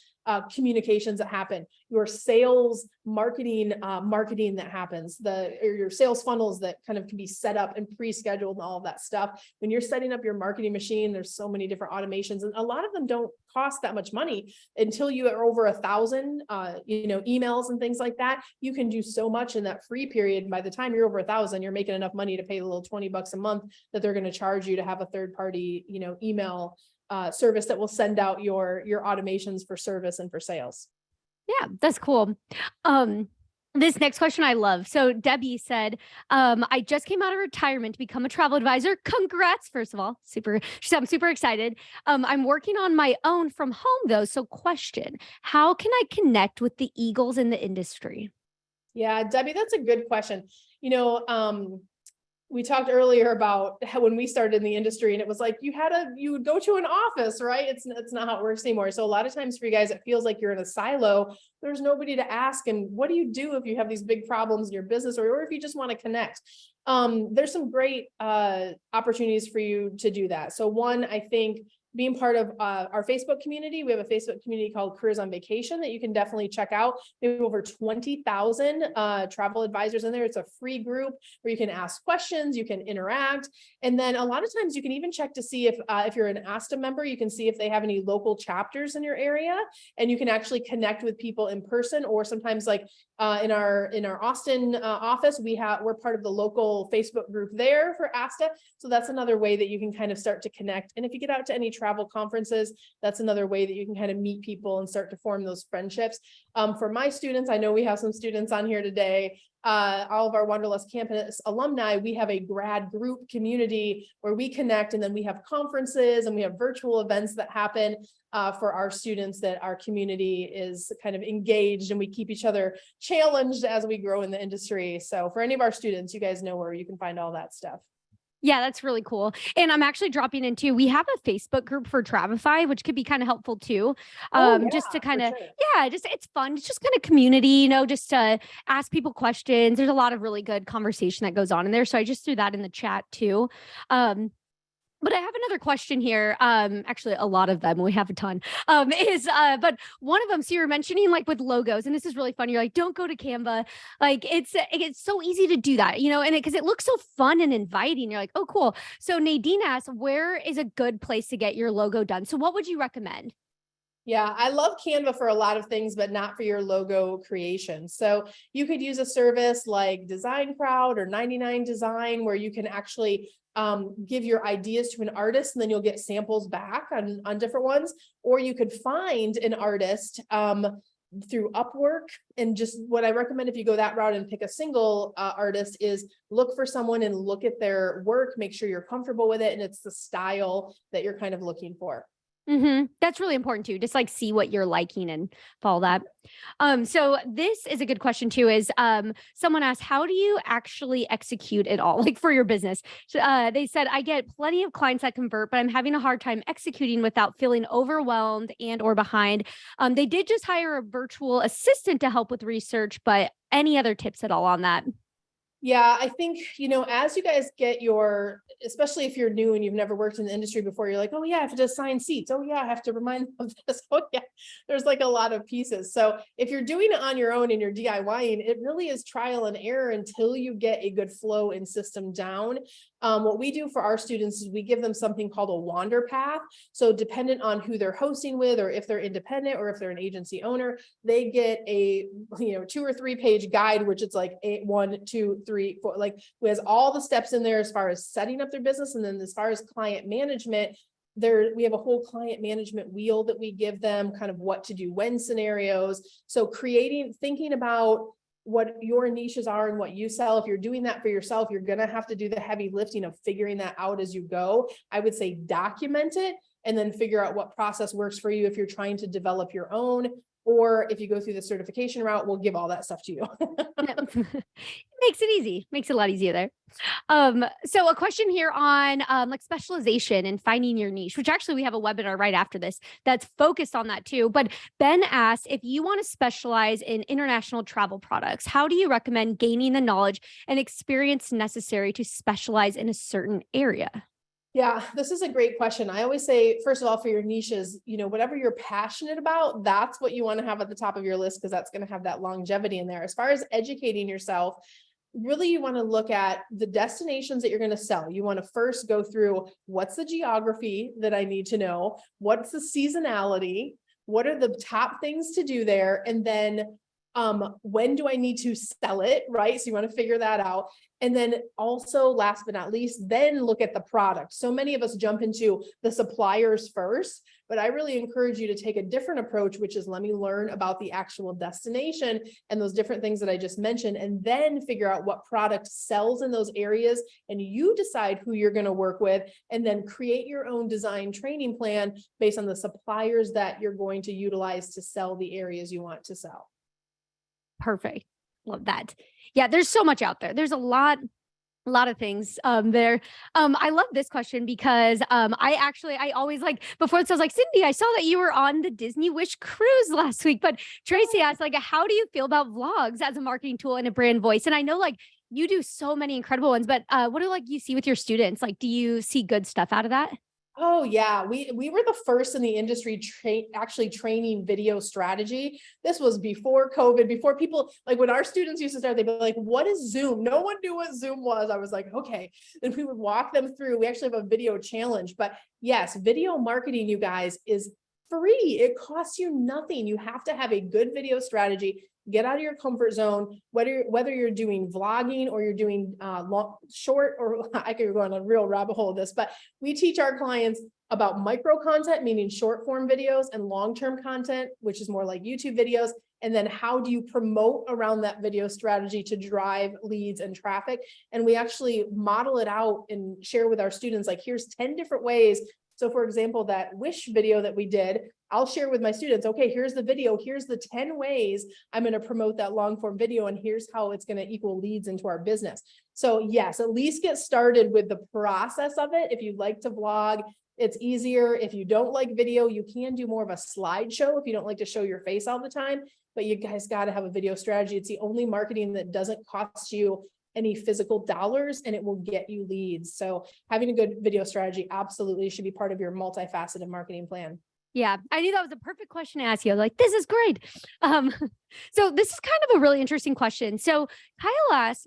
Speaker 2: communications that happen, your sales marketing that happens, or your sales funnels that kind of can be set up and pre-scheduled and all of that stuff. When you're setting up your marketing machine, there's so many different automations, and a lot of them don't cost that much money until you are over 1,000, emails and things like that. You can do so much in that free period. By the time you're over 1,000, you're making enough money to pay the little $20 a month that they're going to charge you to have a third party, email service that will send out your automations for service and for sales.
Speaker 1: Yeah, that's cool. This next question I love. So Debbie said, I just came out of retirement to become a travel advisor. Congrats, first of all. I'm super excited. I'm working on my own from home though. So question, how can I connect with the eagles in the industry?
Speaker 2: Yeah, Debbie, that's a good question. We talked earlier about how when we started in the industry, and it was like you would go to an office, right? It's not how it works anymore. So a lot of times for you guys, it feels like you're in a silo. There's nobody to ask. And what do you do if you have these big problems in your business, or if you just want to connect? There's some great opportunities for you to do that. So one, I think being part of our Facebook community. We have a Facebook community called Careers on Vacation that you can definitely check out. We have over 20,000 travel advisors in there. It's a free group where you can ask questions, you can interact. And then a lot of times you can even check to see if you're an ASTA member, you can see if they have any local chapters in your area, and you can actually connect with people in person. Or sometimes like in our Austin office, we're part of the local Facebook group there for ASTA. So that's another way that you can kind of start to connect. And if you get out to any travel conferences, that's another way that you can kind of meet people and start to form those friendships. For my students, I know we have some students on here today. All of our Wanderlust campus alumni, we have a grad group community where we connect, and then we have conferences and we have virtual events that happen for our students, that our community is kind of engaged, and we keep each other challenged as we grow in the industry. So for any of our students, you guys know where you can find all that stuff.
Speaker 1: Yeah, that's really cool. And I'm actually dropping into, we have a Facebook group for Travefy, which could be kind of helpful too. Just to kind of,
Speaker 2: sure.
Speaker 1: it's fun. It's just kind of community, just to ask people questions. There's a lot of really good conversation that goes on in there. So I just threw that in the chat too. But I have another question here. Actually, a lot of them. We have a ton. But one of them. So you're mentioning like with logos, and this is really fun. You're like, don't go to Canva. Like it's so easy to do that, and because it looks so fun and inviting. You're like, oh, cool. So Nadine asks, where is a good place to get your logo done? So what would you recommend?
Speaker 2: Yeah, I love Canva for a lot of things, but not for your logo creation. So you could use a service like Design Crowd or 99 Design, where you can actually give your ideas to an artist, and then you'll get samples back on different ones. Or you could find an artist through Upwork. And just what I recommend, if you go that route and pick a single artist, is look for someone and look at their work, make sure you're comfortable with it and it's the style that you're kind of looking for.
Speaker 1: That's really important too. Just like see what you're liking and follow that. So this is a good question too, is someone asked, how do you actually execute it all, like for your business? They said, I get plenty of clients that convert, but I'm having a hard time executing without feeling overwhelmed and or behind. They did just hire a virtual assistant to help with research, but any other tips at all on that?
Speaker 2: Yeah, I think, as you guys get especially if you're new and you've never worked in the industry before, you're like, oh yeah, I have to assign seats. Oh yeah, I have to remind them of this. Oh yeah, there's like a lot of pieces. So if you're doing it on your own and you're DIYing, it really is trial and error until you get a good flow and system down. What we do for our students is we give them something called a wander path. So dependent on who they're hosting with, or if they're independent, or if they're an agency owner, they get a 2 or 3 page guide, which it's like 8, 1, 2, 3, 4, like it has all the steps in there as far as setting up their business. And then as far as client management, we have a whole client management wheel that we give them, kind of what to do when scenarios. So thinking about what your niches are and what you sell. If you're doing that for yourself, you're going to have to do the heavy lifting of figuring that out as you go. I would say document it and then figure out what process works for you if you're trying to develop your own, or if you go through the certification route, we'll give all that stuff to you.
Speaker 1: Makes it easy, makes it a lot easier there. So a question here on like specialization and finding your niche, which actually we have a webinar right after this that's focused on that too. But Ben asked, if you want to specialize in international travel products, how do you recommend gaining the knowledge and experience necessary to specialize in a certain area?
Speaker 2: Yeah, this is a great question. I always say, first of all, for your niches, whatever you're passionate about, that's what you want to have at the top of your list, because that's going to have that longevity in there. As far as educating yourself, really, you want to look at the destinations that you're going to sell. You want to first go through, what's the geography that I need to know? What's the seasonality? What are the top things to do there? And then when do I need to sell it, right? So you want to figure that out. And then also, last but not least, then look at the product. So many of us jump into the suppliers first, but I really encourage you to take a different approach, which is, let me learn about the actual destination and those different things that I just mentioned, and then figure out what product sells in those areas, and you decide who you're going to work with, and then create your own design training plan based on the suppliers that you're going to utilize to sell the areas you want to sell.
Speaker 1: Perfect. Love that. Yeah, there's so much out there. There's a lot of things there. I love this question because I always like, before it says like, Cyndi, I saw that you were on the Disney Wish cruise last week, but Tracy asked like, how do you feel about vlogs as a marketing tool and a brand voice? And I know like you do so many incredible ones, but what do like you see with your students? Like, do you see good stuff out of that?
Speaker 2: Oh yeah, we were the first in the industry actually training video strategy. This was before COVID, before people, like when our students used to start, they'd be like, what is Zoom? No one knew what Zoom was. I was like, okay. Then we would walk them through. We actually have a video challenge, but yes, video marketing, you guys, is free. It costs you nothing. You have to have a good video strategy. Get out of your comfort zone, whether you're doing vlogging or you're doing short, or I could go on a real rabbit hole of this, but we teach our clients about micro content, meaning short form videos, and long-term content, which is more like YouTube videos. And then how do you promote around that video strategy to drive leads and traffic? And we actually model it out and share with our students, like, here's 10 different ways. So for example, that Wish video that we did, I'll share with my students, okay, here's the video, here's the 10 ways I'm going to promote that long form video, and here's how it's going to equal leads into our business. So yes, at least get started with the process of it. If you like to vlog, it's easier. If you don't like video, you can do more of a slideshow if you don't like to show your face all the time, but you guys got to have a video strategy. It's the only marketing that doesn't cost you any physical dollars, and it will get you leads. So having a good video strategy absolutely should be part of your multifaceted marketing plan.
Speaker 1: Yeah, I knew that was a perfect question to ask you. Like, this is great. Um, so this is kind of a really interesting question. So Kyle asked,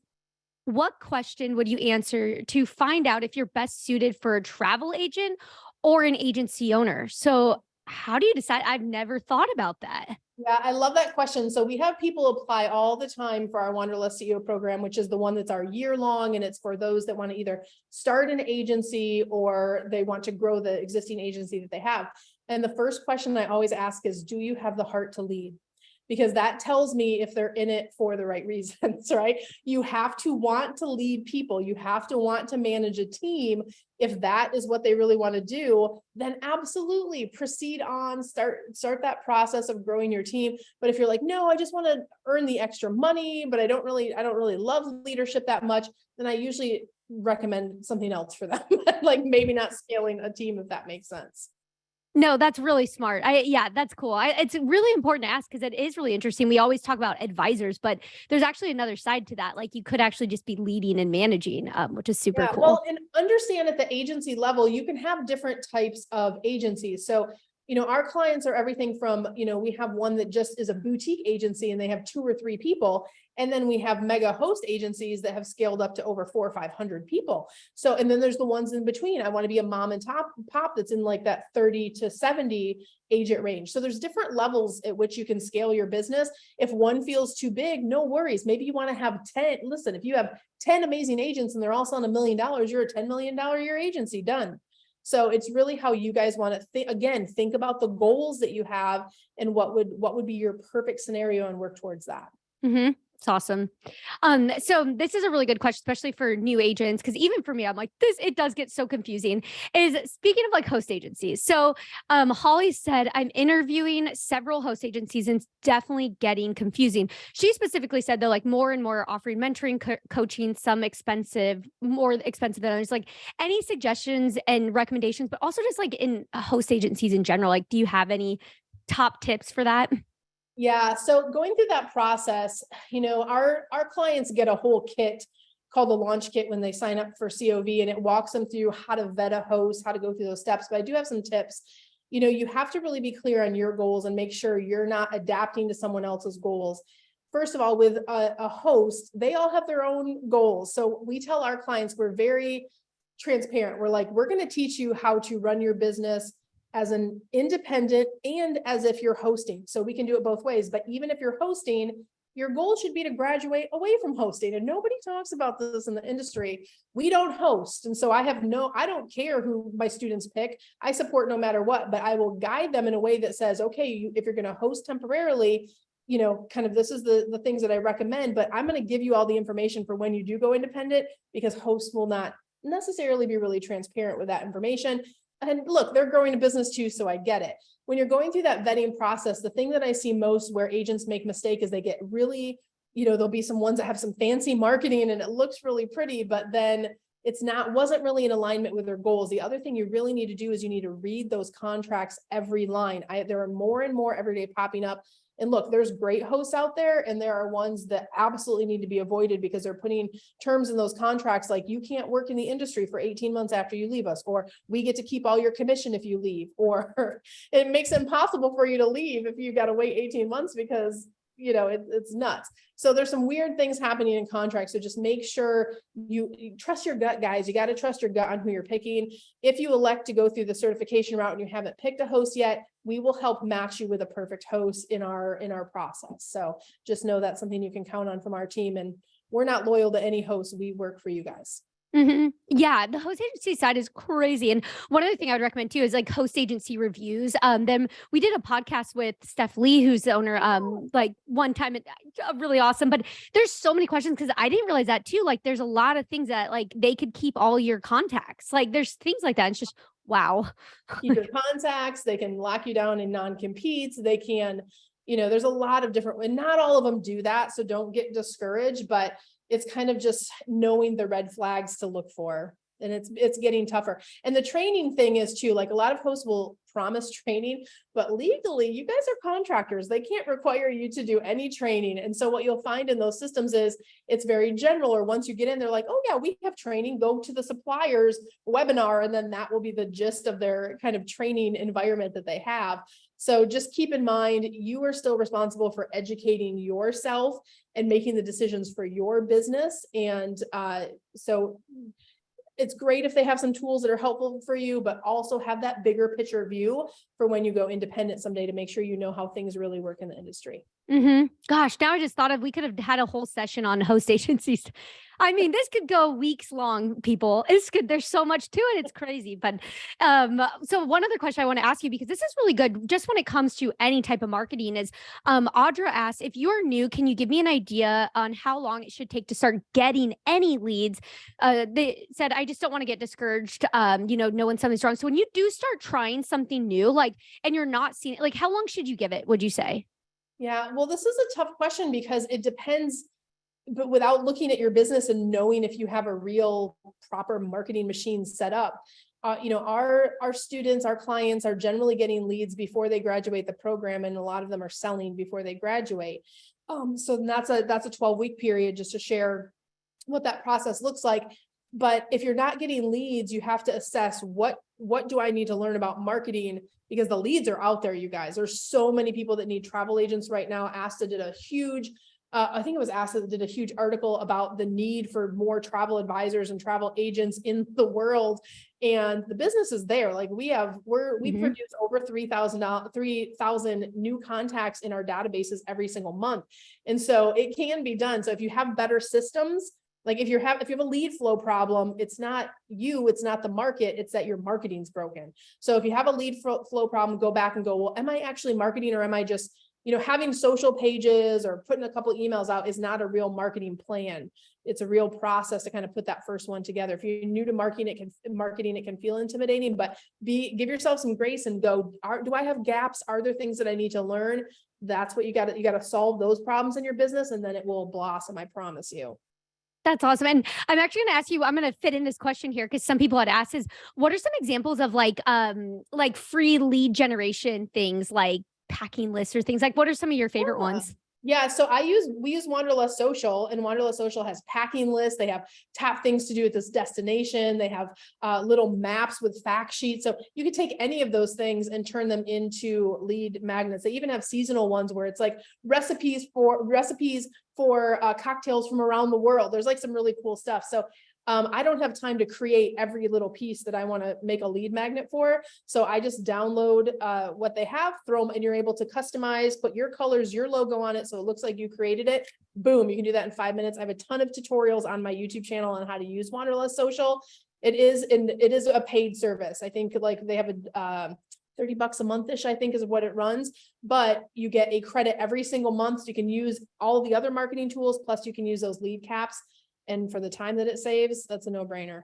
Speaker 1: what question would you answer to find out if you're best suited for a travel agent or an agency owner? So how do you decide? I've never thought about that.
Speaker 2: Yeah, I love that question. So we have people apply all the time for our Wanderlust CEO program, which is the one that's our year long. And it's for those that want to either start an agency or they want to grow the existing agency that they have. And the first question I always ask is, do you have the heart to lead? Because that tells me if they're in it for the right reasons, right? You have to want to lead people. You have to want to manage a team. If that is what they really want to do, then absolutely proceed on, start that process of growing your team. But if you're like, no, I just want to earn the extra money, but I don't really love leadership that much, then I usually recommend something else for them. Like maybe not scaling a team, if that makes sense.
Speaker 1: No, that's really smart. Yeah, that's cool. It's really important to ask because it is really interesting. We always talk about advisors, but there's actually another side to that. Like you could actually just be leading and managing, which is super
Speaker 2: Yeah,
Speaker 1: cool.
Speaker 2: well, and understand at the agency level, you can have different types of agencies. So, our clients are everything from, we have one that just is a boutique agency and they have 2 or 3 people. And then we have mega host agencies that have scaled up to over 400 or 500 people. So, and then there's the ones in between. I want to be a mom and pop that's in like that 30 to 70 agent range. So there's different levels at which you can scale your business. If one feels too big, no worries. Maybe you want to have 10. Listen, if you have 10 amazing agents and they're all selling $1 million, you're a $10 million a year agency, done. So it's really how you guys want to think. Again, think about the goals that you have and what would be your perfect scenario and work towards that.
Speaker 1: It's awesome. So this is a really good question, especially for new agents, because even for me, I'm like, it does get so confusing. Is speaking of like host agencies. So Holly said, I'm interviewing several host agencies and it's definitely getting confusing. She specifically said they're like more and more offering mentoring, coaching, some more expensive than others. Like any suggestions and recommendations, but also just like in host agencies in general, like, do you have any top tips for that?
Speaker 2: Yeah. So going through that process, our clients get a whole kit called the launch kit when they sign up for COV, and it walks them through how to vet a host, how to go through those steps. But I do have some tips. You have to really be clear on your goals and make sure you're not adapting to someone else's goals. First of all, with a host, they all have their own goals. So we tell our clients, we're very transparent. We're like, we're going to teach you how to run your business as an independent and as if you're hosting. So we can do it both ways. But even if you're hosting, your goal should be to graduate away from hosting. And nobody talks about this in the industry. We don't host. And so I don't care who my students pick. I support no matter what, but I will guide them in a way that says, okay, if you're going to host temporarily, kind of this is the things that I recommend, but I'm going to give you all the information for when you do go independent, because hosts will not necessarily be really transparent with that information. And look, they're growing a business too, so I get it. When you're going through that vetting process, the thing that I see most where agents make mistake is they get really, there'll be some ones that have some fancy marketing and it looks really pretty, but then wasn't really in alignment with their goals. The other thing you really need to do is you need to read those contracts every line. There are more and more every day popping up. And look, there's great hosts out there, and there are ones that absolutely need to be avoided because they're putting terms in those contracts like you can't work in the industry for 18 months after you leave us, or we get to keep all your commission if you leave, or it makes it impossible for you to leave if you got to wait 18 months because it's nuts. So there's some weird things happening in contracts. So just make sure you trust your gut, guys. You got to trust your gut on who you're picking. If you elect to go through the certification route and you haven't picked a host yet, we will help match you with a perfect host in our process. So just know that's something you can count on from our team. And we're not loyal to any host. We work for you guys.
Speaker 1: Yeah, the host agency side is crazy. And one other thing I would recommend too is like host agency reviews. Then we did a podcast with Steph Lee, who's the owner, like one time, really awesome. But there's so many questions because I didn't realize that too. Like there's a lot of things that like they could keep all your contacts. Like there's things like that. It's just wow.
Speaker 2: Keep your contacts, they can lock you down in non-competes, they can, there's a lot of different, and not all of them do that. So don't get discouraged, but it's kind of just knowing the red flags to look for. And it's getting tougher. And the training thing is too, like a lot of hosts will promise training, but legally you guys are contractors. They can't require you to do any training. And so what you'll find in those systems is it's very general, or once you get in, they're like, oh yeah, we have training, go to the supplier's webinar. And then that will be the gist of their kind of training environment that they have. So just keep in mind, you are still responsible for educating yourself and making the decisions for your business. And so it's great if they have some tools that are helpful for you, but also have that bigger picture view for when you go independent someday to make sure you know how things really work in the industry.
Speaker 1: Gosh, now I just thought of we could have had a whole session on host agencies. I mean, this could go weeks long, people. It's good. There's so much to it. It's crazy. But so one other question I want to ask you, because this is really good, just when it comes to any type of marketing, is Audra asks, if you're new, can you give me an idea on how long it should take to start getting any leads? They said, I just don't want to get discouraged, knowing something's wrong. So when you do start trying something new, like, and you're not seeing it, like, how long should you give it, would you say?
Speaker 2: Yeah, well, this is a tough question because it depends, but without looking at your business and knowing if you have a real proper marketing machine set up, our students, our clients are generally getting leads before they graduate the program, and a lot of them are selling before they graduate. So that's a 12-week period, just to share what that process looks like. But if you're not getting leads, you have to assess what do I need to learn about marketing, because the leads are out there, you guys. There's so many people that need travel agents right now. Asta did a huge I think it was Asta that did a huge article about the need for more travel advisors and travel agents in the world. And the business is there. Like we produce over 3,000 new contacts in our databases every single month. And so it can be done. So if you have better systems, like if you have a lead flow problem, it's not you, it's not the market, it's that your marketing's broken. So if you have a lead flow problem, go back and go, well, am I actually marketing, or am I just, having social pages or putting a couple of emails out is not a real marketing plan. It's a real process to kind of put that first one together. If you're new to marketing, it can feel intimidating, but give yourself some grace and go, do I have gaps? Are there things that I need to learn? That's what you got to solve those problems in your business, and then it will blossom. I promise you.
Speaker 1: That's awesome. And I'm actually going to ask you, I'm going to fit in this question here, because some people had asked, is what are some examples of like free lead generation things, like packing lists or things? Like, what are some of your favorite ones?
Speaker 2: Yeah, so we use Wanderlust Social, and Wanderlust Social has packing lists. They have top things to do at this destination. They have little maps with fact sheets. So you could take any of those things and turn them into lead magnets. They even have seasonal ones where it's like recipes for cocktails from around the world. There's like some really cool stuff. So I don't have time to create every little piece that I want to make a lead magnet for. So I just download what they have, throw them, and you're able to customize, put your colors, your logo on it, so it looks like you created it. Boom, you can do that in 5 minutes. I have a ton of tutorials on my YouTube channel on how to use Wanderlust Social. It is a paid service. I think like they have a $30 a month-ish, I think is what it runs, but you get a credit every single month. So you can use all the other marketing tools, plus you can use those lead caps. And for the time that it saves, that's a no-brainer.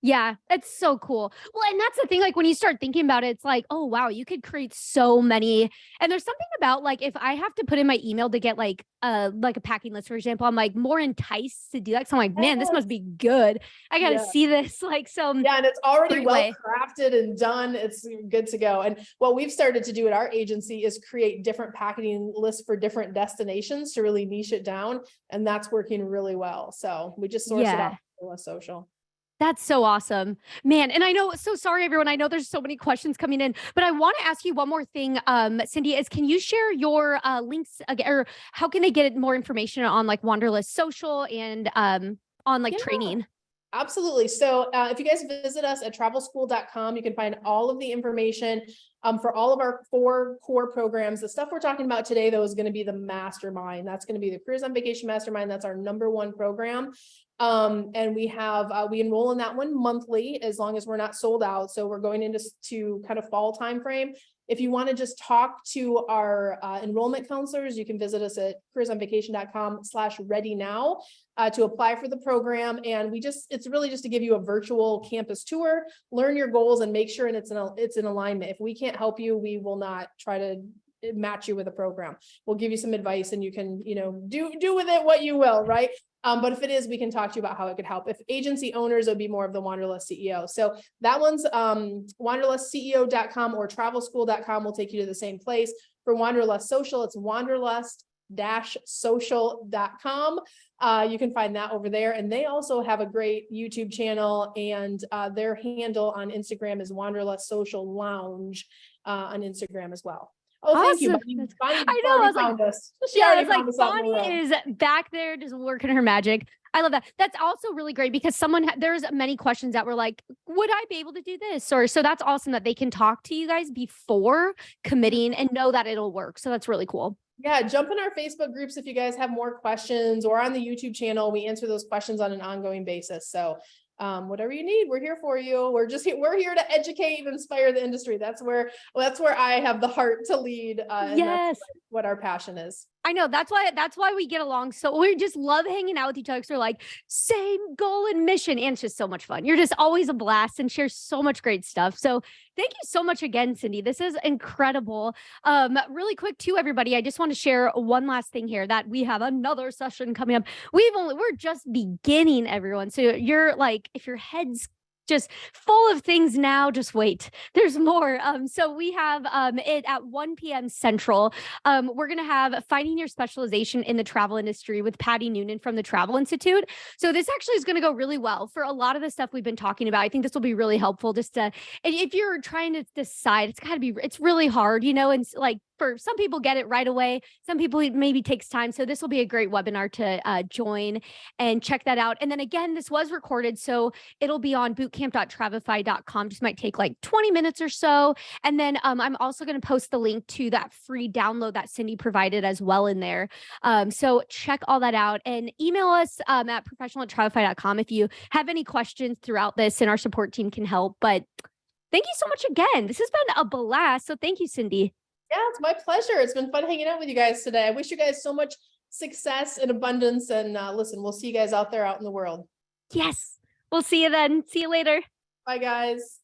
Speaker 1: Yeah, that's so cool. Well, and that's the thing, like when you start thinking about it, it's like, oh, wow, you could create so many. And there's something about like, if I have to put in my email to get like a packing list, for example, I'm like more enticed to do that. So I'm like, man, this must be good. I got to see this. Like, so
Speaker 2: yeah, and it's already well crafted and done. It's good to go. And what we've started to do at our agency is create different packing lists for different destinations to really niche it down. And that's working really well. So we just source it out with social.
Speaker 1: That's so awesome, man. And I know, so sorry, everyone. I know there's so many questions coming in, but I want to ask you one more thing. Cyndi, is can you share your links again, or how can they get more information on like Wanderlust Social and on like training?
Speaker 2: Absolutely. So if you guys visit us at travelschool.com, you can find all of the information for all of our 4 core programs. The stuff we're talking about today, though, is going to be the mastermind. That's going to be the Careers on Vacation Mastermind. That's our #1 program. And we enroll in that one monthly as long as we're not sold out. So we're going into kind of fall timeframe. If you want to just talk to our enrollment counselors, you can visit us at careersonvacation.com/ready-now to apply for the program. And it's really just to give you a virtual campus tour, learn your goals, and make sure it's in alignment. If we can't help you, we will not try to match you with a program. We'll give you some advice, and you can, do with it what you will, right? But if it is, we can talk to you about how it could help. If agency owners, it would be more of the Wanderlust CEO. So that one's wanderlustceo.com or travelschool.com will take you to the same place. For Wanderlust Social, it's wanderlust-social.com. You can find that over there. And they also have a great YouTube channel, and their handle on Instagram is Wanderlust Social Lounge on Instagram as well. Oh, thank you. Bonnie,
Speaker 1: I know. I was like,
Speaker 2: Bonnie
Speaker 1: is back there just working her magic. I love that. That's also really great because there's many questions that were like, would I be able to do this? So that's awesome that they can talk to you guys before committing and know that it'll work. So that's really cool.
Speaker 2: Yeah, jump in our Facebook groups if you guys have more questions, or on the YouTube channel. We answer those questions on an ongoing basis. So whatever you need, we're here for you. We're here to educate and inspire the industry. That's where I have the heart to lead. And that's what our passion is.
Speaker 1: I know that's why we get along. So we just love hanging out with each other. So we're like same goal and mission. And it's just so much fun. You're just always a blast and share so much great stuff. So thank you so much again, Cyndi. This is incredible. Really quick too, everybody. I just want to share one last thing here, that we have another session coming up. We're just beginning, everyone. So you're like, if your head's just full of things now. Just wait. There's more. So we have it at 1 p.m. Central. We're going to have Finding Your Specialization in the Travel Industry with Patty Noonan from the Travel Institute. So this actually is going to go really well for a lot of the stuff we've been talking about. I think this will be really helpful just to, if you're trying to decide, it's really hard, and like for some people get it right away. Some people it maybe takes time. So this will be a great webinar to join and check that out. And then again, this was recorded, so it'll be on bootcamp.travefy.com. Just might take like 20 minutes or so. And then I'm also going to post the link to that free download that Cyndi provided as well in there. So check all that out and email us at professional@travefy.com if you have any questions throughout this, and our support team can help. But thank you so much again. This has been a blast. So thank you, Cyndi.
Speaker 2: Yeah, it's my pleasure. It's been fun hanging out with you guys today. I wish you guys so much success and abundance. And listen, we'll see you guys out there out in the world.
Speaker 1: Yes. We'll see you then. See you later.
Speaker 2: Bye, guys.